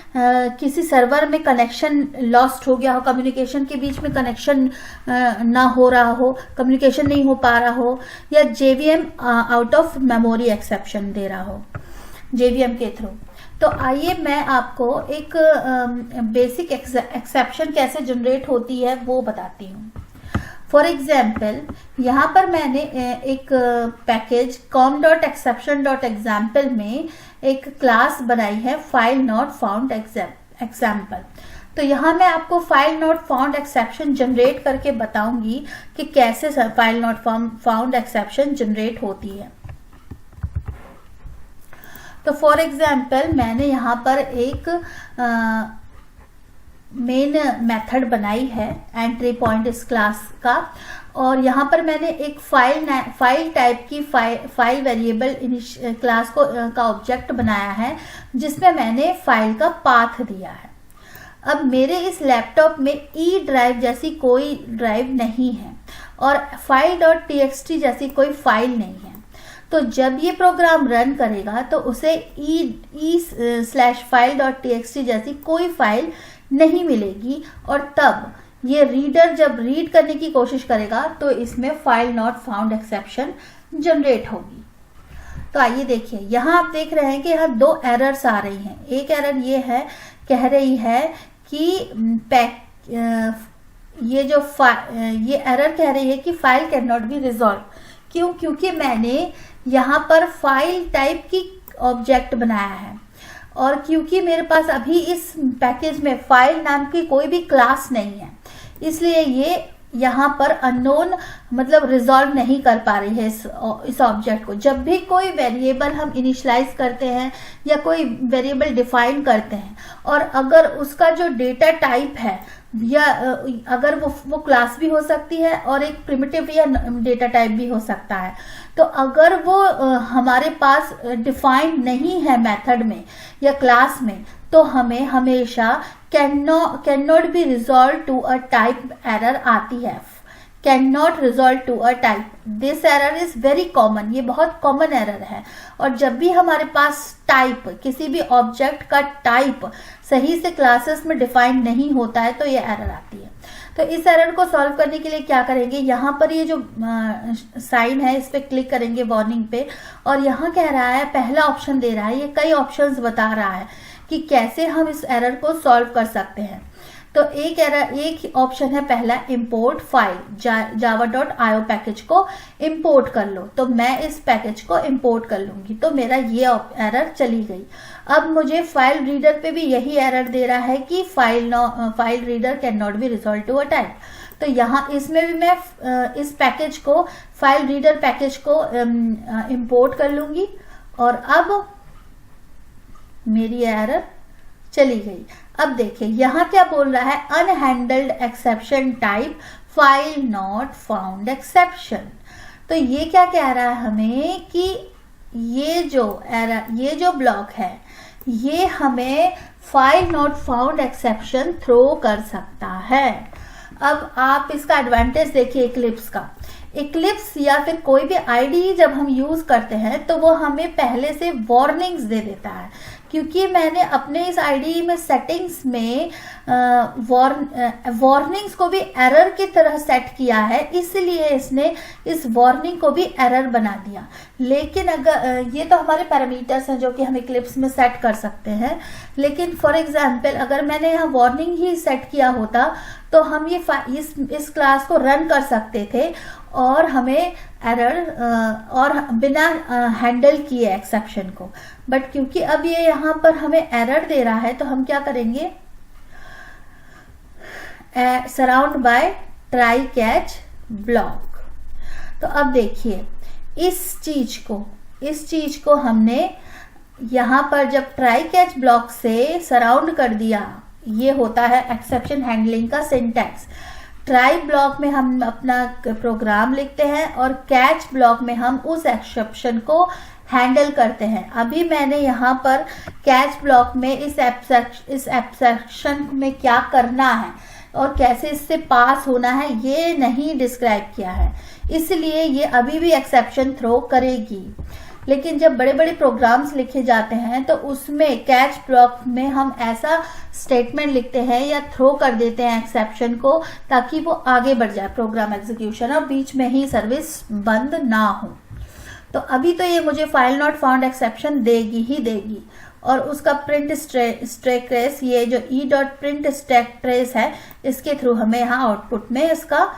किसी सर्वर में कनेक्शन लॉस्ट हो गया हो, कम्युनिकेशन के बीच में कनेक्शन ना हो रहा हो, कम्युनिकेशन नहीं हो पा रहा हो, या JVM out of memory exception दे रहा हो जेवीएम के थ्रू। तो आइए मैं आपको एक बेसिक एक्सेप्शन कैसे जनरेट होती है वो बताती हूँ। फॉर एग्जाम्पल यहाँ पर मैंने एक पैकेज com.exception.example में एक क्लास बनाई है फाइल नॉट फाउंड एग्जाम्पल। तो यहाँ मैं आपको file not found exception generate करके बताऊंगी कि कैसे file not found exception generate होती है। तो फॉर एग्जाम्पल मैंने यहाँ पर एक मेन मेथड बनाई है एंट्री पॉइंट इस क्लास का, और यहाँ पर मैंने एक फाइल टाइप की फाइल वेरिएबल क्लास का ऑब्जेक्ट बनाया है जिसमें मैंने फाइल का पाथ दिया है। अब मेरे इस लैपटॉप में ई ड्राइव जैसी कोई ड्राइव नहीं है और file.txt जैसी कोई फाइल नहीं है, तो जब ये प्रोग्राम रन करेगा तो उसे e/file.txt जैसी कोई फाइल नहीं मिलेगी, और तब ये रीडर जब रीड करने की कोशिश करेगा तो इसमें file not found exception generate होगी। तो आइए देखिए, यहाँ आप देख रहे हैं कि यहाँ दो एरर्स आ रही हैं। एक एरर ये है, कह रही है कि ये एरर कह रही है कि file can not be resolve. क्यों? क्योंकि मैंने यहाँ पर फाइल टाइप की ऑब्जेक्ट बनाया है, और क्योंकि मेरे पास अभी इस पैकेज में फाइल नाम की कोई भी क्लास नहीं है, इसलिए ये यहाँ पर अननोन मतलब रिजॉल्व नहीं कर पा रही है इस ऑब्जेक्ट को। जब भी कोई वेरिएबल हम इनिशियलाइज करते हैं या कोई वेरिएबल डिफाइन करते हैं, और अगर उसका जो डेटा टाइप है, या अगर वो क्लास भी हो सकती है और एक प्रिमिटिव या डेटा टाइप भी हो सकता है, तो अगर वो हमारे पास डिफाइंड नहीं है मेथड में या क्लास में, तो हमें हमेशा can not be resolve to a type error आती है। Can not resolve to a type, this error is very common, ये बहुत कॉमन एरर है। और जब भी हमारे पास टाइप, किसी भी ऑब्जेक्ट का टाइप सही से क्लासेस में डिफाइन नहीं होता है तो ये एरर आती है। तो इस एरर को सॉल्व करने के लिए क्या करेंगे, यहाँ पर ये जो साइन है इस पे क्लिक करेंगे वार्निंग पे, और यहाँ कह रहा है, पहला ऑप्शन दे रहा है, ये कई ऑप्शंस बता रहा है कि कैसे हम इस एरर को सॉल्व कर सकते हैं। तो एक ऑप्शन है पहला, इंपोर्ट फाइल, java.io पैकेज को इंपोर्ट कर लो। तो मैं इस पैकेज को इंपोर्ट कर लूंगी, तो मेरा ये एरर चली गई। अब मुझे फाइल रीडर पे भी यही एरर दे रहा है कि file reader can not be resolve to a type. तो यहाँ इसमें भी मैं इस पैकेज को, फाइल रीडर पैकेज को इंपोर्ट कर लूंगी, और अब मेरी एरर चली गई। अब देखिए यहाँ क्या बोल रहा है, unhandled exception type file not found exception. तो ये क्या कह रहा है हमें कि ये जो ब्लॉक है ये हमें file not found exception throw कर सकता है। अब आप इसका एडवांटेज देखिए इक्लिप्स का। इक्लिप्स या फिर कोई भी आईडी जब हम यूज करते हैं तो वो हमें पहले से वार्निंग्स दे देता है, क्योंकि मैंने अपने इस आईडी में सेटिंग्स में वार्निंग्स को भी एरर की तरह सेट किया है, इसलिए इसने इस वार्निंग को भी एरर बना दिया। लेकिन अगर ये तो हमारे पैरामीटर्स हैं जो कि हम इक्लिप्स में सेट कर सकते हैं, लेकिन फॉर एग्जांपल अगर मैंने यहाँ वार्निंग ही सेट किया होता तो हम ये इस क्लास को रन कर सकते थे और हमें एरर और बिना हैंडल किए एक्सेप्शन को। बट क्योंकि अब ये यहाँ पर हमें एरर दे रहा है तो हम क्या करेंगे, surround by try catch block. तो अब देखिए इस चीज को हमने यहाँ पर जब ट्राई कैच ब्लॉक से सराउंड कर दिया, ये होता है एक्सेप्शन हैंडलिंग का सिंटैक्स। ट्राई ब्लॉक में हम अपना प्रोग्राम लिखते हैं और कैच ब्लॉक में हम उस एक्सेप्शन को हैंडल करते हैं। अभी मैंने यहाँ पर कैच ब्लॉक में इस एक्सेप्शन में क्या करना है और कैसे इससे पास होना है ये नहीं डिस्क्राइब किया है, इसलिए ये अभी भी एक्सेप्शन थ्रो करेगी। लेकिन जब बड़े बड़े प्रोग्राम्स लिखे जाते हैं तो उसमें कैच ब्लॉक में हम ऐसा स्टेटमेंट लिखते हैं या थ्रो कर देते हैं एक्सेप्शन को, ताकि वो आगे बढ़ जाए प्रोग्राम एग्जीक्यूशन और बीच में ही सर्विस बंद ना हो। तो अभी तो ये मुझे फाइल नॉट फाउंड एक्सेप्शन देगी ही देगी, और उसका प्रिंट स्टैक ट्रेस, ये जो e.print स्टैक ट्रेस है, इसके थ्रू हमें यहाँ आउटपुट में इसका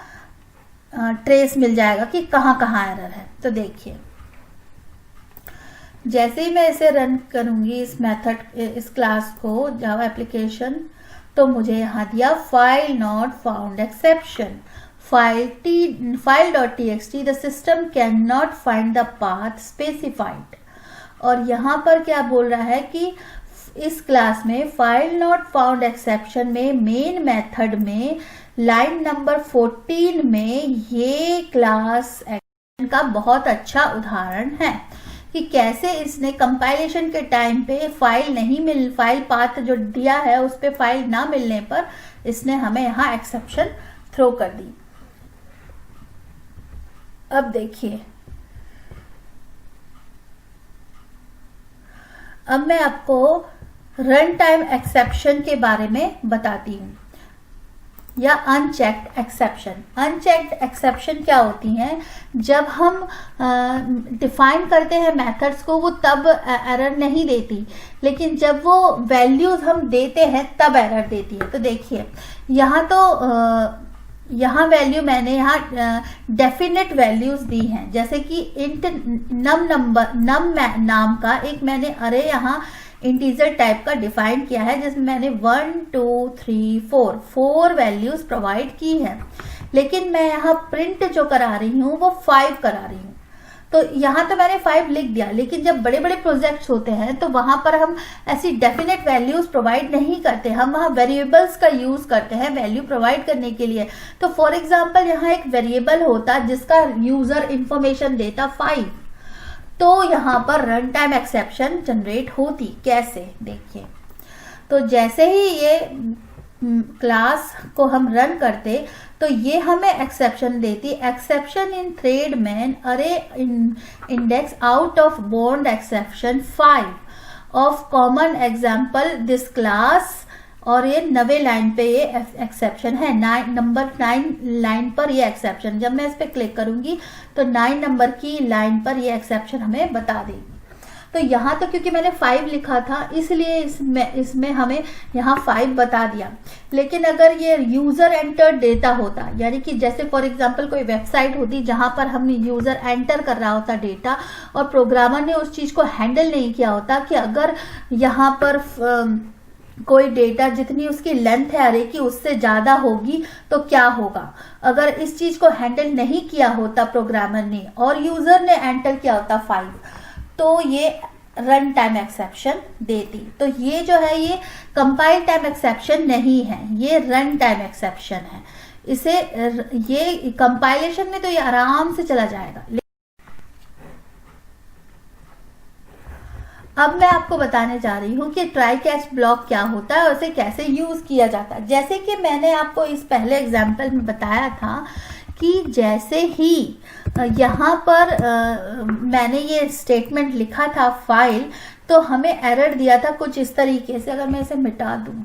ट्रेस मिल जाएगा कि कहाँ कहाँ एरर है। तो देखिए जैसे ही मैं इसे रन करूंगी इस मेथड, इस क्लास को, जावा एप्लीकेशन, तो मुझे यहाँ दिया file not found exception, file.txt the system can not find the path specified. और यहाँ पर क्या बोल रहा है कि इस क्लास में फाइल नॉट फाउंड एक्सेप्शन में मेन मेथड में लाइन नंबर 14 में ये क्लास एक्शन का बहुत अच्छा उदाहरण है कि कैसे इसने कंपाइलेशन के टाइम पे फाइल पाथ जो दिया है उस पे फाइल ना मिलने पर इसने हमें यहाँ एक्सेप्शन थ्रो कर दी। अब देखिए, अब मैं आपको रन टाइम एक्सेप्शन के बारे में बताती हूँ, या अनचेक्ड एक्सेप्शन। अनचेक्ड एक्सेप्शन क्या होती हैं, जब हम डिफाइन करते हैं मेथड्स को वो तब एरर नहीं देती, लेकिन जब वो वैल्यूज हम देते हैं तब एरर देती है। तो देखिए यहाँ वैल्यू मैंने यहाँ डेफिनेट वैल्यूज दी हैं, जैसे कि इंट नम नाम का एक मैंने अरे यहाँ इंटीजर टाइप का डिफाइन किया है, जिसमें मैंने 1 2 3 4 वैल्यूज प्रोवाइड की है। लेकिन मैं यहाँ प्रिंट जो करा रही हूँ वो 5 करा रही हूँ। तो यहाँ तो मैंने 5 लिख दिया, लेकिन जब बड़े बड़े प्रोजेक्ट्स होते हैं तो वहां पर हम ऐसी डेफिनेट वैल्यूज प्रोवाइड नहीं करते, हम वहाँ वेरिएबल्स का यूज करते हैं वैल्यू प्रोवाइड करने के लिए। तो फॉर एग्जाम्पल यहाँ एक वेरिएबल होता जिसका यूजर इंफॉर्मेशन देता 5, तो यहाँ पर रन टाइम एक्सेप्शन जनरेट होती। कैसे, देखिए, तो जैसे ही ये क्लास को हम रन करते तो ये हमें एक्सेप्शन देती, एक्सेप्शन इन थ्रेड मैन अरे index out of bound exception 5 of common example this class. और ये 9वें लाइन पे ये एक्सेप्शन है, नंबर 9 लाइन पर ये एक्सेप्शन, जब मैं इस पे क्लिक करूंगी तो 9 नंबर की लाइन पर ये एक्सेप्शन हमें बता देगी। तो यहाँ तो क्योंकि मैंने 5 लिखा था इसलिए इसमें हमें यहाँ 5 बता दिया। लेकिन अगर ये यूजर एंटर डेटा होता, यानी कि जैसे फॉर एग्जांपल कोई वेबसाइट होती जहां पर हम यूजर एंटर कर रहा होता डेटा और प्रोग्रामर ने उस चीज को हैंडल नहीं किया होता कि अगर यहाँ पर कोई डेटा जितनी उसकी लेंथ है अरे की उससे ज्यादा होगी तो क्या होगा, अगर इस चीज को हैंडल नहीं किया होता प्रोग्रामर ने और यूजर ने एंटर किया होता 5, तो ये रन टाइम एक्सेप्शन देती। तो ये जो है ये कंपाइल टाइम एक्सेप्शन नहीं है, ये रन टाइम एक्सेप्शन है। इसे ये कंपाइलेशन में तो ये आराम से चला जाएगा। अब मैं आपको बताने जा रही हूँ कि ट्राई कैच ब्लॉक क्या होता है और उसे कैसे यूज किया जाता है। जैसे कि मैंने आपको इस पहले एग्जाम्पल में बताया था कि जैसे ही यहाँ पर मैंने ये स्टेटमेंट लिखा था फाइल, तो हमें एरर दिया था कुछ इस तरीके से। अगर मैं इसे मिटा दूं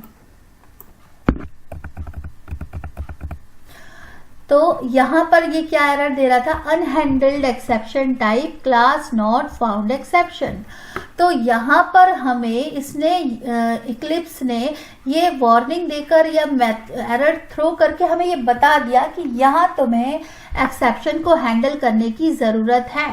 तो यहाँ पर ये क्या एरर दे रहा था, unhandled exception type class not found exception. तो यहाँ पर हमें इसने इक्लिप्स ने ये वार्निंग देकर या एरर थ्रो करके हमें ये बता दिया कि यहाँ तुम्हें एक्सेप्शन को हैंडल करने की जरूरत है।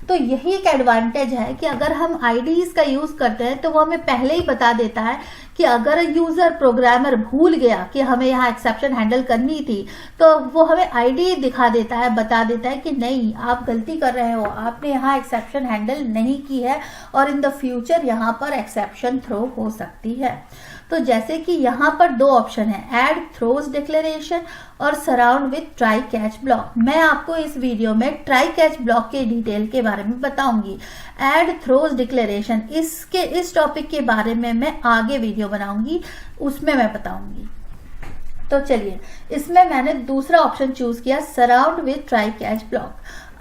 तो यही एक एडवांटेज है कि अगर हम आईडीज का यूज करते हैं तो वो हमें पहले ही बता देता है कि अगर यूजर प्रोग्रामर भूल गया कि हमें यहाँ एक्सेप्शन हैंडल करनी थी तो वो हमें आईडी दिखा देता है, बता देता है कि नहीं आप गलती कर रहे हो, आपने यहाँ एक्सेप्शन हैंडल नहीं की है और इन द फ्यूचर यहाँ पर एक्सेप्शन थ्रो हो सकती है। तो जैसे कि यहाँ पर दो ऑप्शन है, ऐड थ्रोज डिक्लेरेशन और surround with try catch block. मैं आपको इस वीडियो में ट्राई कैच ब्लॉक के डिटेल के बारे में बताऊंगी। ऐड थ्रोज डिक्लेरेशन इस टॉपिक के बारे में मैं आगे वीडियो बनाऊंगी, उसमें मैं बताऊंगी। तो चलिए, इसमें मैंने दूसरा ऑप्शन चूज किया, surround with try catch block.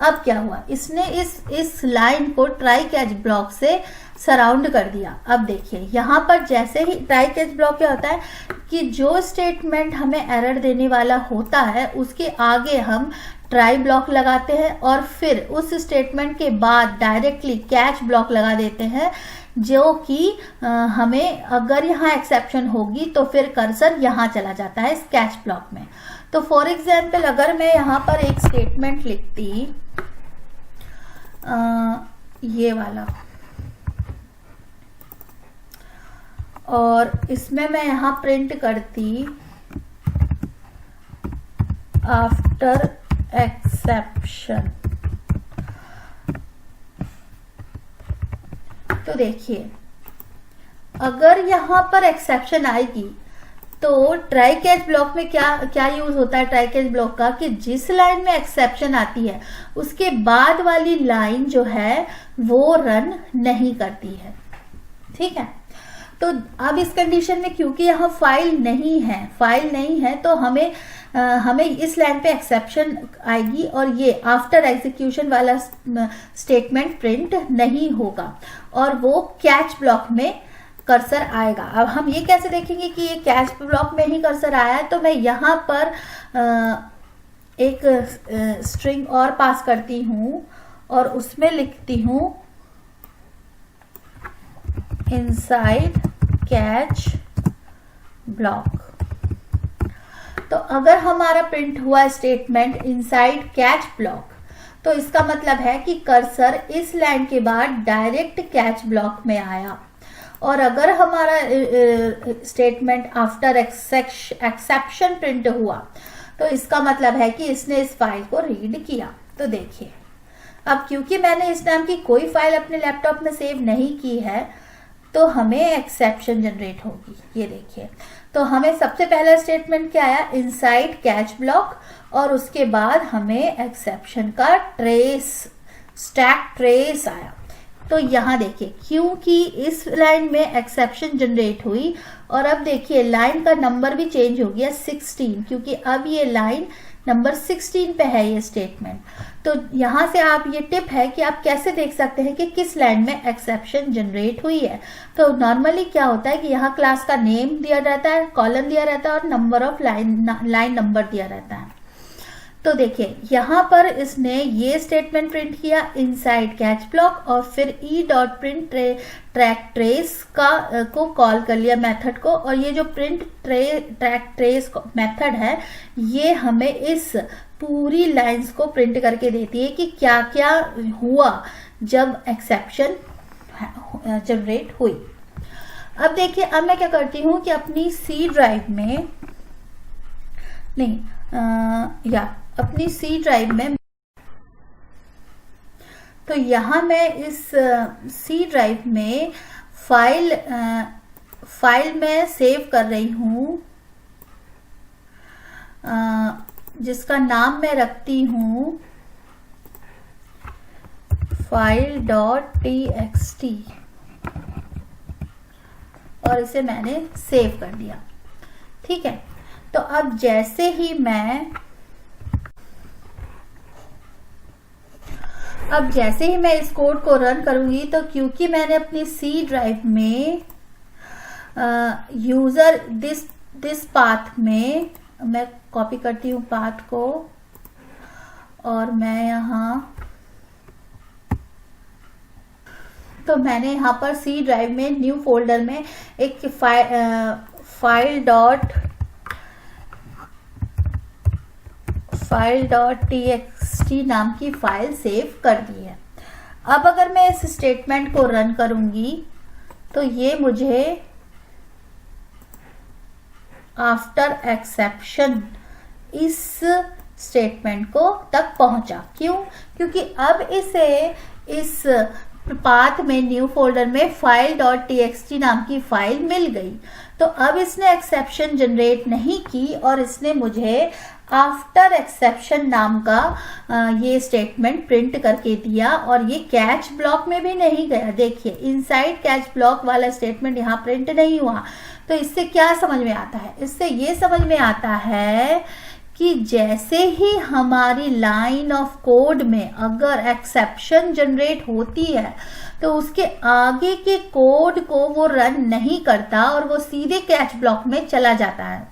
अब क्या हुआ, इसने इस लाइन को ट्राई कैच ब्लॉक से सराउंड कर दिया। अब देखिए यहाँ पर जैसे ही ट्राई कैच ब्लॉक क्या होता है कि जो स्टेटमेंट हमें एरर देने वाला होता है उसके आगे हम ट्राई ब्लॉक लगाते हैं और फिर उस स्टेटमेंट के बाद डायरेक्टली कैच ब्लॉक लगा देते हैं, जो कि हमें अगर यहाँ एक्सेप्शन होगी तो फिर कर्सर यहाँ चला जाता है इस कैच ब्लॉक में। तो फॉर एग्जाम्पल अगर मैं यहाँ पर एक स्टेटमेंट लिखती ये वाला और इसमें मैं यहाँ प्रिंट करती आफ्टर एक्सेप्शन, तो देखिए अगर यहाँ पर एक्सेप्शन आएगी तो ट्राई कैच ब्लॉक में क्या यूज होता है ट्राई कैच ब्लॉक का, कि जिस लाइन में एक्सेप्शन आती है उसके बाद वाली लाइन जो है वो रन नहीं करती है। ठीक है, तो अब इस कंडीशन में क्योंकि यहाँ फाइल नहीं है तो हमें इस लाइन पे एक्सेप्शन आएगी और ये आफ्टर एग्जीक्यूशन वाला स्टेटमेंट प्रिंट नहीं होगा और वो कैच ब्लॉक में कर्सर आएगा। अब हम ये कैसे देखेंगे कि ये कैच ब्लॉक में ही कर्सर आया है, तो मैं यहाँ पर एक स्ट्रिंग और पास करती हूँ और उसमें लिखती हूँ इनसाइड कैच ब्लॉक। तो अगर हमारा प्रिंट हुआ स्टेटमेंट इनसाइड कैच ब्लॉक तो इसका मतलब है कि कर्सर इस लाइन के बाद डायरेक्ट कैच ब्लॉक में आया। और अगर हमारा स्टेटमेंट आफ्टर एक्सेप्शन प्रिंट हुआ तो इसका मतलब है कि इसने इस फाइल को रीड किया। तो देखिए अब क्योंकि मैंने इस नाम की कोई फाइल अपने लैपटॉप में सेव नहीं की है तो हमें एक्सेप्शन जनरेट होगी। ये देखिए, तो हमें सबसे पहला स्टेटमेंट क्या आया, इनसाइड कैच ब्लॉक, और उसके बाद हमें एक्सेप्शन का स्टैक ट्रेस आया। तो यहाँ देखिए क्योंकि इस लाइन में एक्सेप्शन जनरेट हुई और अब देखिए लाइन का नंबर भी चेंज हो गया 16, क्योंकि अब ये लाइन नंबर 16 पे है ये स्टेटमेंट। तो यहाँ से आप ये टिप है कि आप कैसे देख सकते हैं कि किस लाइन में एक्सेप्शन जनरेट हुई है। तो नॉर्मली क्या होता है कि यहाँ क्लास का नेम दिया रहता है, कॉलन दिया रहता है और नंबर ऑफ लाइन नंबर दिया रहता है। तो देखिए यहाँ पर इसने ये स्टेटमेंट प्रिंट किया इनसाइड कैच ब्लॉक और फिर E dot print track trace को कॉल कर लिया मेथड को, और ये जो प्रिंट ट्रैक ट्रेस मेथड है ये हमें इस पूरी लाइंस को प्रिंट करके देती है कि क्या क्या हुआ जब एक्सेप्शन जनरेट हुई। अब देखिए अब मैं क्या करती हूँ कि अपनी सी ड्राइव में अपनी सी ड्राइव में, तो यहाँ मैं इस सी ड्राइव में फाइल में सेव कर रही हूँ जिसका नाम मैं रखती हूँ file.txt और इसे मैंने सेव कर दिया। ठीक है, तो अब जैसे ही मैं इस कोड को रन करूंगी तो क्योंकि मैंने अपनी सी ड्राइव में यूजर दिस पाथ में, मैं कॉपी करती हूँ पाथ को और मैंने यहाँ पर सी ड्राइव में न्यू फोल्डर में एक file.txt नाम की फाइल सेव कर दी है। अब अगर मैं इस स्टेटमेंट को रन करूंगी तो ये मुझे आफ्टर एक्सेप्शन इस स्टेटमेंट को तक पहुंचा। क्यों? क्योंकि अब इसे इस पाथ में न्यू फोल्डर में file.txt नाम की फाइल मिल गई। तो अब इसने एक्सेप्शन जनरेट नहीं की और इसने मुझे आफ्टर एक्सेप्शन नाम का ये स्टेटमेंट प्रिंट करके दिया और ये कैच ब्लॉक में भी नहीं गया। देखिए इनसाइड कैच ब्लॉक वाला स्टेटमेंट यहाँ प्रिंट नहीं हुआ। तो इससे क्या समझ में आता है? इससे ये समझ में आता है कि जैसे ही हमारी लाइन ऑफ कोड में अगर एक्सेप्शन जनरेट होती है तो उसके आगे के कोड को वो रन नहीं करता और वो सीधे कैच ब्लॉक में चला जाता है।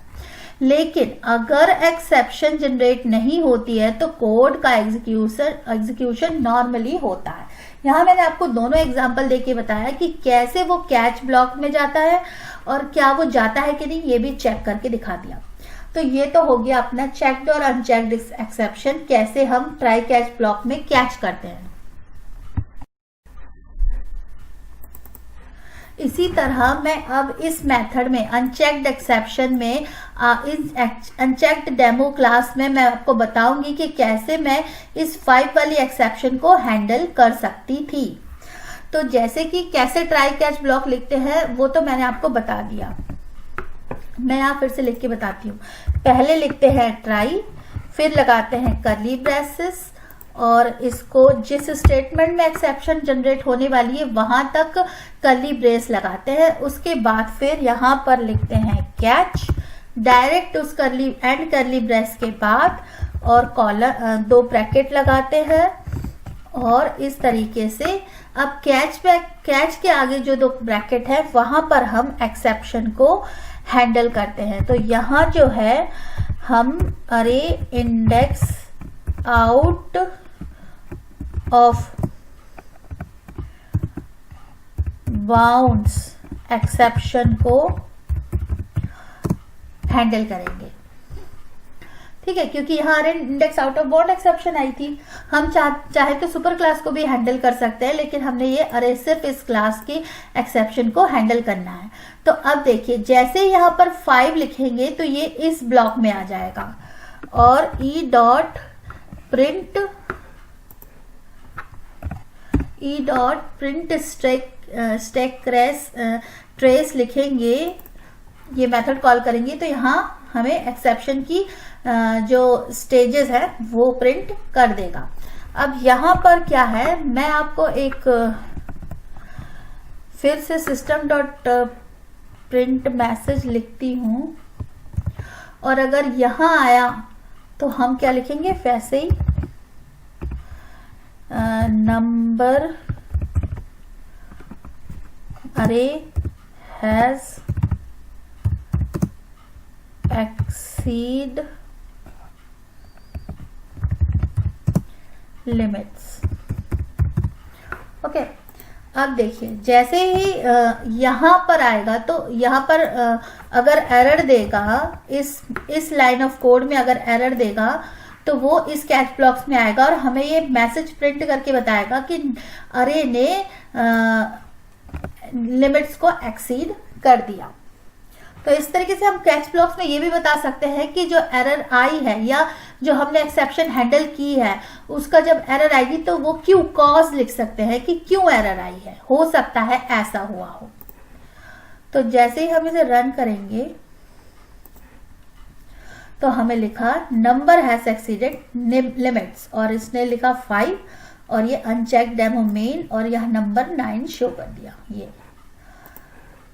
लेकिन अगर एक्सेप्शन जनरेट नहीं होती है तो कोड का एग्जीक्यूशन नॉर्मली होता है। यहाँ मैंने आपको दोनों एग्जांपल देके बताया कि कैसे वो कैच ब्लॉक में जाता है और क्या वो जाता है कि नहीं, ये भी चेक करके दिखा दिया। तो ये तो हो गया अपना चेक्ड और अनचेक्ड एक्सेप्शन, कैसे हम ट्राई कैच ब्लॉक में कैच करते हैं। इसी तरह मैं अब इस मेथड में अनचेक्ड एक्सेप्शन में इस अनचेक्ड डेमो क्लास में मैं आपको बताऊंगी कि कैसे मैं इस 5 वाली एक्सेप्शन को हैंडल कर सकती थी। तो जैसे कि कैसे ट्राई कैच ब्लॉक लिखते हैं वो तो मैंने आपको बता दिया, मैं यहाँ फिर से लिख के बताती हूँ। पहले लिखते हैं ट्राई, फिर लगाते हैं कर्ली ब्रेसेस और इसको जिस स्टेटमेंट में एक्सेप्शन जनरेट होने वाली है वहां तक कर्ली ब्रेस लगाते हैं। उसके बाद फिर यहाँ पर लिखते हैं कैच, डायरेक्ट उस कर्ली ब्रेस के बाद और कॉलर 2 ब्रैकेट लगाते हैं और इस तरीके से अब कैच के आगे जो 2 ब्रैकेट है वहां पर हम एक्सेप्शन को हैंडल करते हैं। तो यहाँ जो है हम अरे index out of bounds exception को हैंडल करेंगे। ठीक है, क्योंकि यहाँ अरे index out of bound exception I थी। हम चाहे तो सुपर क्लास को भी हैंडल कर सकते हैं, लेकिन हमने ये अरे सिर्फ इस क्लास की एक्सेप्शन को हैंडल करना है। तो अब देखिए जैसे यहाँ पर 5 लिखेंगे तो ये इस ब्लॉक में आ जाएगा और E dot print stack trace लिखेंगे, ये मेथड कॉल करेंगे तो यहाँ हमें एक्सेप्शन की जो स्टेजेस है वो प्रिंट कर देगा। अब यहाँ पर क्या है, मैं आपको एक फिर से सिस्टम डॉट प्रिंट मैसेज लिखती हूँ और अगर यहाँ आया तो हम क्या लिखेंगे, वैसे ही नंबर अरे हैज exceed लिमिट्स। ओके, अब देखिए जैसे ही यहाँ पर आएगा तो यहाँ पर अगर एरर देगा, इस लाइन ऑफ कोड में अगर एरर देगा तो वो इस कैच ब्लॉक्स में आएगा और हमें ये मैसेज प्रिंट करके बताएगा कि अरे ने लिमिट्स को एक्सीड कर दिया। तो इस तरीके से हम कैच ब्लॉक्स में ये भी बता सकते हैं कि जो एरर आई है या जो हमने एक्सेप्शन हैंडल की है उसका जब एरर आएगी तो वो क्यों, कॉज लिख सकते हैं कि क्यों एरर आई है, हो सकता है ऐसा हुआ हो। तो जैसे ही हम इसे रन करेंगे तो हमें लिखा नंबर हैज एक्सीडेड लिमिट्स और इसने लिखा 5 और ये अनचेक डेमो मेन और यह नंबर 9 शो कर दिया।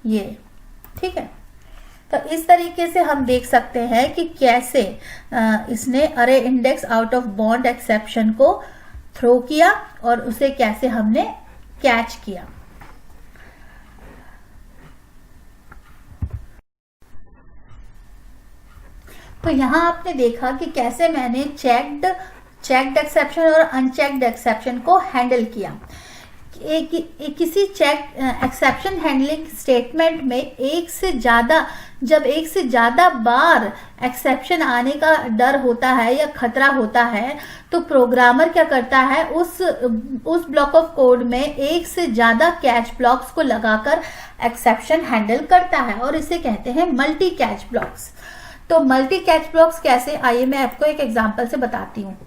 ये ठीक है। तो इस तरीके से हम देख सकते हैं कि कैसे इसने अरे index out of bound exception को थ्रो किया और उसे कैसे हमने कैच किया। तो यहां आपने देखा कि कैसे मैंने चेक्ड एक्सेप्शन और अनचेक्ड एक्सेप्शन को हैंडल किया। किसी चेक एक्सेप्शन हैंडलिंग स्टेटमेंट में जब एक से ज्यादा बार एक्सेप्शन आने का डर होता है या खतरा होता है तो प्रोग्रामर क्या करता है, उस ब्लॉक ऑफ कोड में एक से ज्यादा कैच ब्लॉक्स को लगाकर एक्सेप्शन हैंडल करता है और इसे कहते हैं मल्टी कैच ब्लॉक्स। तो मल्टी कैच ब्लॉक्स कैसे, आइए मैं आपको एक एग्जांपल से बताती हूँ।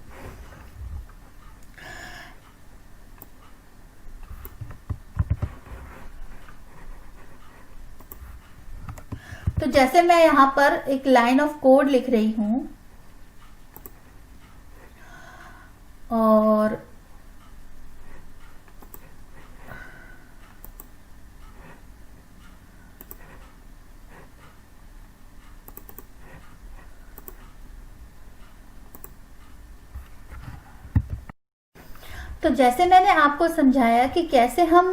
तो जैसे मैं यहां पर एक लाइन ऑफ कोड लिख रही हूं और तो जैसे मैंने आपको समझाया कि कैसे हम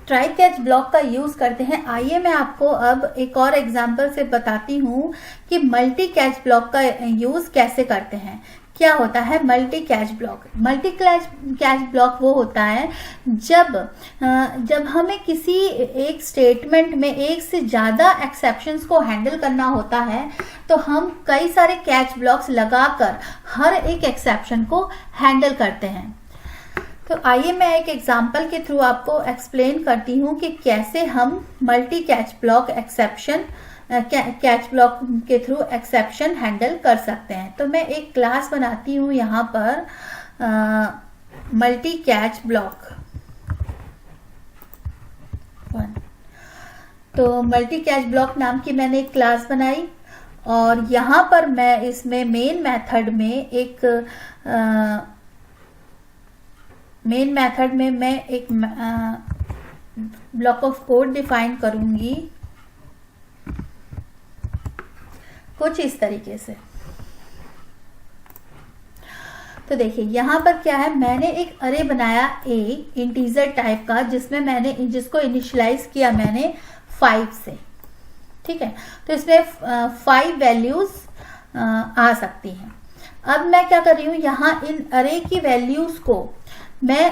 ट्राई कैच ब्लॉक का यूज करते हैं, आइए मैं आपको अब एक और एग्जांपल से बताती हूँ कि मल्टी कैच ब्लॉक का यूज कैसे करते हैं। क्या होता है multi catch block? Multi catch block वो होता है जब हमें किसी एक स्टेटमेंट में एक से ज्यादा एक्सेप्शंस को हैंडल करना होता है तो हम कई सारे कैच ब्लॉक्स लगाकर हर एक एक्सेप्शन को हैंडल करते हैं। तो आइए मैं एक एग्जांपल के थ्रू आपको एक्सप्लेन करती हूँ कि कैसे हम multi catch block catch block के थ्रू एक्सेप्शन हैंडल कर सकते हैं। तो मैं एक क्लास बनाती हूँ यहाँ पर मल्टी कैच ब्लॉक 1। तो मल्टी कैच ब्लॉक नाम की मैंने एक क्लास बनाई और यहाँ पर मैं इसमें मेन मेथड में मैं एक ब्लॉक ऑफ कोड डिफाइन करूंगी कुछ इस तरीके से। तो देखिए यहां पर क्या है, मैंने एक अरे बनाया ए इंटीजर टाइप का जिसको इनिशियलाइज किया मैंने 5 से। ठीक है, तो इसमें 5 वैल्यूज आ सकती हैं। अब मैं क्या कर रही हूं, यहां इन अरे की वैल्यूज को मैं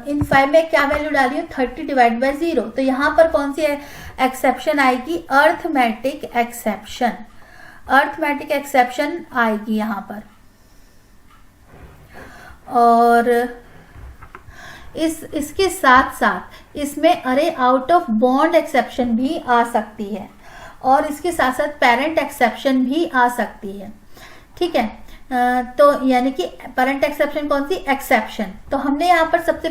इन 5 में क्या वैल्यू डाल रही हूँ 30 डिवाइड बाई 0। तो यहां पर कौन सी एक्सेप्शन आएगी, अर्थमेटिक एक्सेप्शन आएगी यहां पर। और इसके साथ साथ इसमें अरे आउट ऑफ बाउंड एक्सेप्शन भी आ सकती है और इसके साथ साथ पेरेंट एक्सेप्शन भी आ सकती है। ठीक है, तो यानी कि पेरेंट एक्सेप्शन कौन सी, एक्सेप्शन। तो हमने यहाँ पर सबसे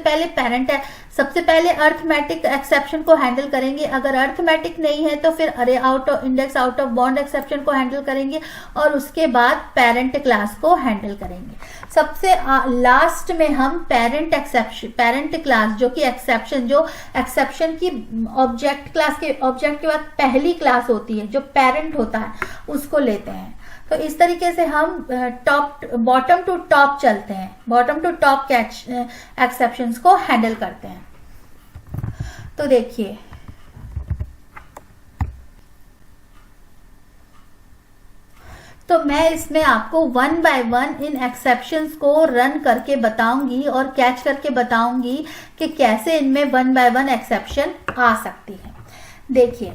पहले अर्थमेटिक एक्सेप्शन को हैंडल करेंगे। अगर अर्थमेटिक नहीं है तो फिर अरे index out of bound exception को हैंडल करेंगे और उसके बाद पेरेंट क्लास को हैंडल करेंगे। सबसे लास्ट में हम पेरेंट क्लास जो कि एक्सेप्शन की ऑब्जेक्ट के बाद पहली क्लास होती है जो पेरेंट होता है उसको लेते हैं। तो इस तरीके से हम बॉटम टू टॉप चलते हैं, bottom to top catch exceptions को हैंडल करते हैं। तो देखिए तो मैं इसमें आपको 1 बाय 1 इन एक्सेप्शंस को रन करके बताऊंगी और कैच करके बताऊंगी कि कैसे इनमें 1 बाय 1 एक्सेप्शन आ सकती है। देखिए,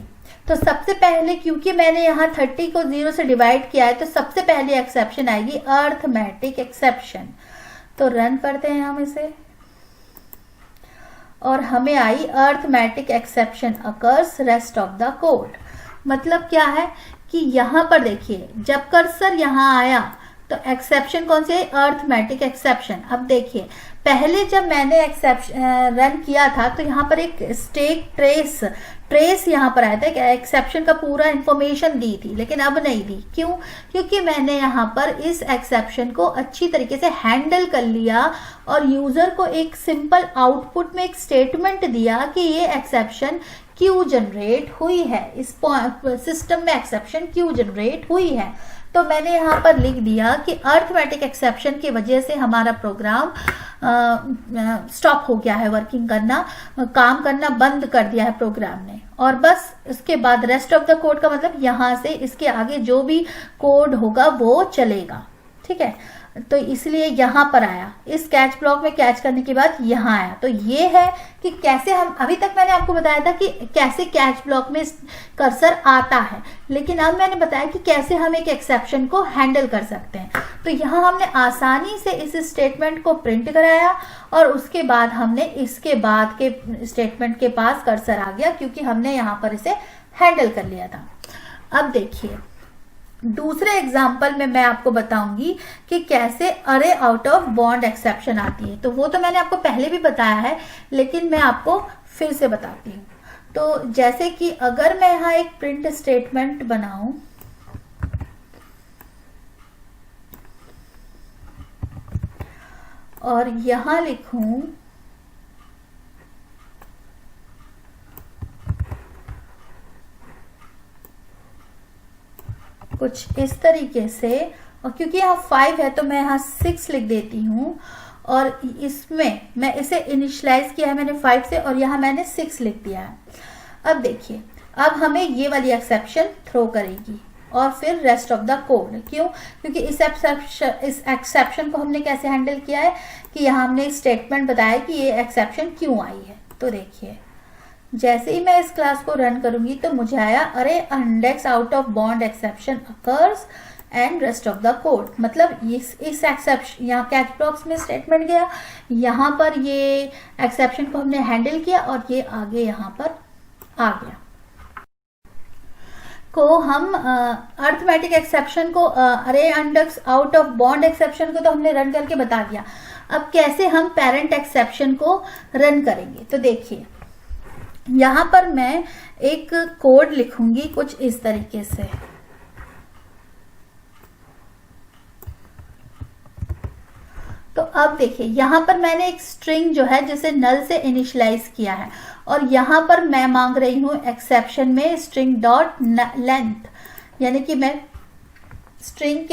तो सबसे पहले क्योंकि मैंने यहाँ 30 को 0 से डिवाइड किया है, तो सबसे पहले एक्सेप्शन आएगी अर्थमेटिक एक्सेप्शन। तो रन करते हैं हम इसे, और हमें आई arithmetic exception occurs rest of the code. मतलब क्या है कि यहां पर देखिए, जब कर्सर यहां आया तो एक्सेप्शन कौन सी है? Arithmetic exception. अब देखिए, पहले जब मैंने एक्सेप्शन रन किया था तो यहाँ पर एक स्टेक ट्रेस यहाँ पर आया था, एक्सेप्शन का पूरा इंफॉर्मेशन दी थी, लेकिन अब नहीं दी। क्यों? क्योंकि मैंने यहाँ पर इस एक्सेप्शन को अच्छी तरीके से हैंडल कर लिया और यूजर को एक सिंपल आउटपुट में एक स्टेटमेंट दिया कि ये एक्सेप्शन क्यों जनरेट हुई है, इस सिस्टम में एक्सेप्शन क्यों जनरेट हुई है। तो मैंने यहाँ पर लिख दिया कि अर्थमेटिक एक्सेप्शन की वजह से हमारा प्रोग्राम स्टॉप हो गया है, वर्किंग करना, काम करना बंद कर दिया है प्रोग्राम ने। और बस इसके बाद रेस्ट ऑफ द कोड का मतलब यहाँ से इसके आगे जो भी कोड होगा वो चलेगा। ठीक है, तो इसलिए यहाँ पर आया, इस कैच ब्लॉक में कैच करने के बाद यहाँ आया। तो ये है कि कैसे हम, अभी तक मैंने आपको बताया था कि कैसे कैच ब्लॉक में कर्सर आता है, लेकिन अब मैंने बताया कि कैसे हम एक एक्सेप्शन को हैंडल कर सकते हैं। तो यहाँ हमने आसानी से इस स्टेटमेंट को प्रिंट कराया और उसके बाद हमने इसके बाद के स्टेटमेंट के पास कर्सर आ गया, क्योंकि हमने यहाँ पर इसे हैंडल कर लिया था। अब देखिए, दूसरे एग्जाम्पल में मैं आपको बताऊंगी कि कैसे अरे आउट ऑफ बॉन्ड एक्सेप्शन आती है। तो वो तो मैंने आपको पहले भी बताया है, लेकिन मैं आपको फिर से बताती हूँ। तो जैसे कि अगर मैं यहाँ एक प्रिंट स्टेटमेंट बनाऊं, और यहां लिखूं कुछ इस तरीके से, और क्योंकि यहाँ 5 है तो मैं यहाँ 6 लिख देती हूँ, और इसमें मैं इसे इनिशियलाइज किया है मैंने 5 से, और यहाँ मैंने 6 लिख दिया है। अब देखिए, अब हमें ये वाली एक्सेप्शन थ्रो करेगी और फिर रेस्ट ऑफ द कोड। क्यों? क्योंकि इस एक्सेप्शन को हमने कैसे हैंडल किया है कि यहाँ हमने स्टेटमेंट बताया कि ये एक्सेप्शन क्यों आई है। तो देखिए, जैसे ही मैं इस क्लास को रन करूंगी तो मुझे आया अरे index out of bond exception occurs and rest of the code. मतलब इस एक्सेप्शन, यहाँ कैच ब्लॉक्स में स्टेटमेंट गया, यहाँ पर ये एक्सेप्शन को हमने हैंडल किया और ये आगे यहाँ पर आ गया। को हम अर्थमेटिक एक्सेप्शन को, अरे index out of bond exception को तो हमने रन करके बता दिया। अब कैसे हम पेरेंट एक्सेप्शन को रन करेंगे? तो देखिए, यहां पर मैं एक कोड लिखूंगी कुछ इस तरीके से। तो अब देखिए, यहां पर मैंने एक स्ट्रिंग जो है जिसे नल से इनिशियलाइज किया है, और यहां पर मैं मांग रही हूं एक्सेप्शन में स्ट्रिंग डॉट लेंथ, यानी कि मैं स्ट्रिंग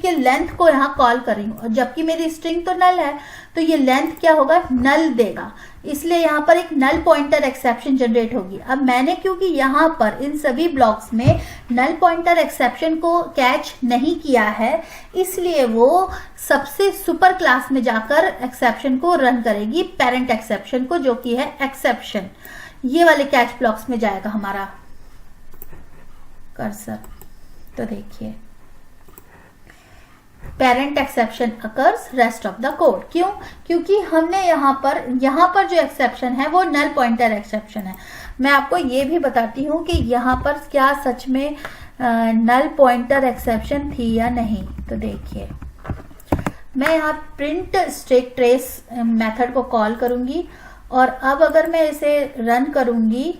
के लेंथ को यहाँ कॉल कर रही हूँ, और जबकि मेरी स्ट्रिंग तो नल है तो ये लेंथ क्या होगा? नल देगा। इसलिए यहाँ पर एक नल पॉइंटर एक्सेप्शन जनरेट होगी। अब मैंने क्योंकि यहाँ पर इन सभी ब्लॉक्स में नल पॉइंटर एक्सेप्शन को कैच नहीं किया है, इसलिए वो सबसे सुपर क्लास में जाकर एक्सेप्शन को रन करेगी, पेरेंट एक्सेप्शन को, जो कि है एक्सेप्शन। ये वाले कैच ब्लॉक्स में जाएगा हमारा कर्सर। तो देखिए, parent exception occurs rest of the code. क्यों? क्योंकि हमने यहाँ पर जो एक्सेप्शन है वो नल पॉइंटर एक्सेप्शन है। मैं आपको ये भी बताती हूँ कि यहाँ पर क्या सच में नल पॉइंटर एक्सेप्शन थी या नहीं। तो देखिए, मैं यहाँ प्रिंट स्टैक ट्रेस मेथड को कॉल करूंगी, और अब अगर मैं इसे रन करूंगी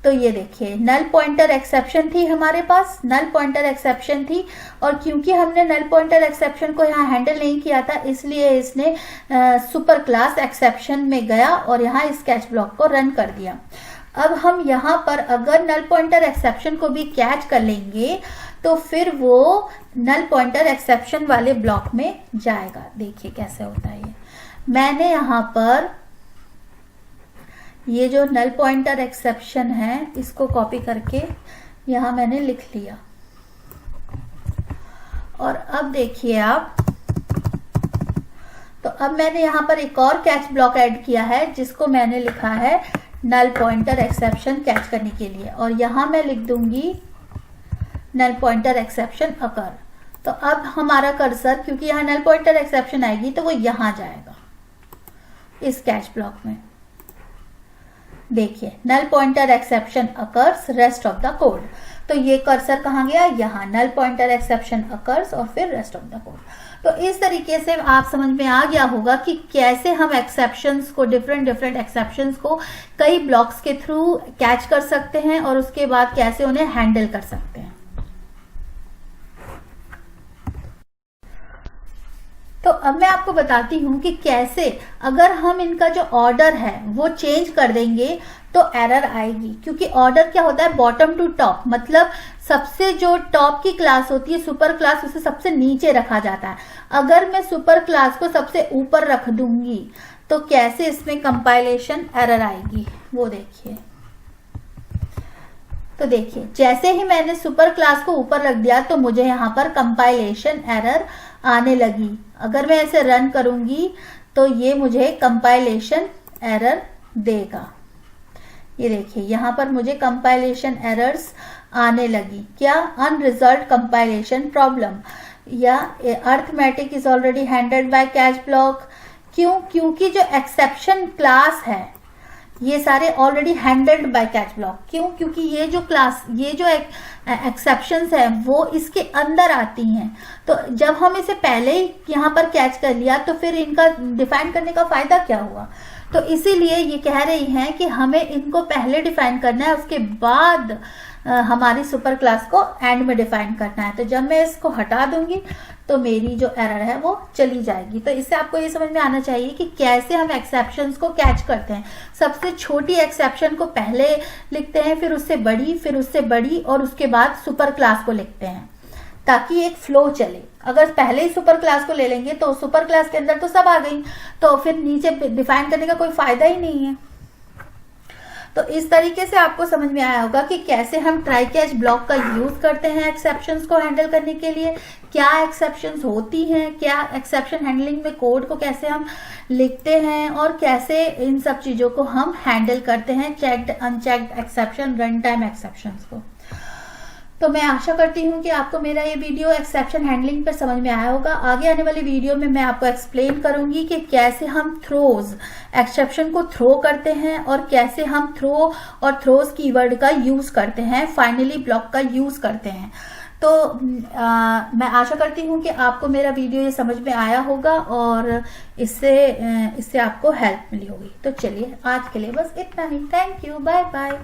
तो ये देखिए, नल पॉइंटर एक्सेप्शन थी हमारे पास, नल पॉइंटर एक्सेप्शन थी, और क्योंकि हमने नल पॉइंटर एक्सेप्शन को यहाँ हैंडल नहीं किया था, इसलिए इसने सुपर क्लास एक्सेप्शन में गया और यहाँ इस कैच ब्लॉक को रन कर दिया। अब हम यहाँ पर अगर नल पॉइंटर एक्सेप्शन को भी कैच कर लेंगे तो फिर वो नल पॉइंटर एक्सेप्शन वाले ब्लॉक में जाएगा। देखिए कैसे होता है ये। मैंने यहाँ पर ये जो नल पॉइंटर एक्सेप्शन है इसको कॉपी करके यहाँ मैंने लिख लिया। और अब देखिए आप, तो अब मैंने यहाँ पर एक और कैच ब्लॉक ऐड किया है जिसको मैंने लिखा है नल पॉइंटर एक्सेप्शन कैच करने के लिए, और यहाँ मैं लिख दूंगी नल पॉइंटर एक्सेप्शन अकर। तो अब हमारा कर्सर, क्योंकि यहाँ नल पॉइंटर एक्सेप्शन आएगी तो वो यहाँ जाएगा इस कैच ब्लॉक में। देखिए null pointer exception occurs rest of the code, तो ये कर्सर कहाँ गया, यहाँ नल पॉइंटर एक्सेप्शन अकर्स और फिर रेस्ट ऑफ द कोड। तो इस तरीके से आप समझ में आ गया होगा कि कैसे हम एक्सेप्शंस को, डिफरेंट एक्सेप्शंस को कई ब्लॉक्स के थ्रू कैच कर सकते हैं और उसके बाद कैसे उन्हें हैंडल कर सकते हैं। तो अब मैं आपको बताती हूं कि कैसे अगर हम इनका जो ऑर्डर है वो चेंज कर देंगे तो एरर आएगी, क्योंकि ऑर्डर क्या होता है, बॉटम टू टॉप, मतलब सबसे जो टॉप की क्लास होती है सुपर क्लास, उसे सबसे नीचे रखा जाता है। अगर मैं सुपर क्लास को सबसे ऊपर रख दूंगी तो कैसे इसमें कंपाइलेशन एरर आएगी वो देखिए। तो देखिए जैसे ही मैंने सुपर क्लास को ऊपर रख दिया तो मुझे यहाँ पर कंपाइलेशन एरर आने लगी। अगर मैं ऐसे रन करूंगी तो ये मुझे कंपाइलेशन एरर देगा। ये देखिए यहाँ पर मुझे कंपाइलेशन एरर्स आने लगी। क्या, अनरिजॉल्व्ड कंपाइलेशन प्रॉब्लम, या arithmetic is already handled by catch block. क्यों, क्योंकि जो एक्सेप्शन क्लास है ये सारे already handled by catch block. क्यों, क्योंकि ये जो क्लास, ये जो एक्सेप्शंस है वो इसके अंदर आती हैं। तो जब हम इसे पहले ही यहाँ पर कैच कर लिया तो फिर इनका डिफाइन करने का फायदा क्या हुआ। तो इसीलिए ये कह रही हैं कि हमें इनको पहले डिफाइन करना है, उसके बाद हमारी सुपर क्लास को एंड में डिफाइन करना है। तो जब मैं इसको हटा दूंगी तो मेरी जो एरर है वो चली जाएगी। तो इससे आपको ये समझ में आना चाहिए कि कैसे हम एक्सेप्शंस को कैच करते हैं। सबसे छोटी एक्सेप्शन को पहले लिखते हैं, फिर उससे बड़ी और उसके बाद सुपर क्लास को लिखते हैं ताकि एक फ्लो चले। अगर पहले ही सुपर क्लास को ले लेंगे तो सुपर क्लास के अंदर तो सब आ गई, तो फिर नीचे डिफाइन करने का कोई फायदा ही नहीं है। तो इस तरीके से आपको समझ में आया होगा कि कैसे हम ट्राई कैच ब्लॉक का यूज करते हैं एक्सेप्शंस को हैंडल करने के लिए, क्या एक्सेप्शंस होती हैं, क्या एक्सेप्शन हैंडलिंग में कोड को कैसे हम लिखते हैं और कैसे इन सब चीजों को हम हैंडल करते हैं, checked unchecked exception, run time exceptions को। तो मैं आशा करती हूँ कि आपको मेरा ये वीडियो एक्सेप्शन हैंडलिंग पर समझ में आया होगा। आगे आने वाली वीडियो में मैं आपको एक्सप्लेन करूंगी कि कैसे हम थ्रोज, एक्सेप्शन को थ्रो करते हैं और कैसे हम थ्रो और थ्रोज कीवर्ड का यूज करते हैं, फाइनली ब्लॉक का यूज करते हैं। तो मैं आशा करती हूँ कि आपको मेरा वीडियो ये समझ में आया होगा और इससे आपको हेल्प मिली होगी। तो चलिए आज के लिए बस इतना ही। Thank you, bye bye.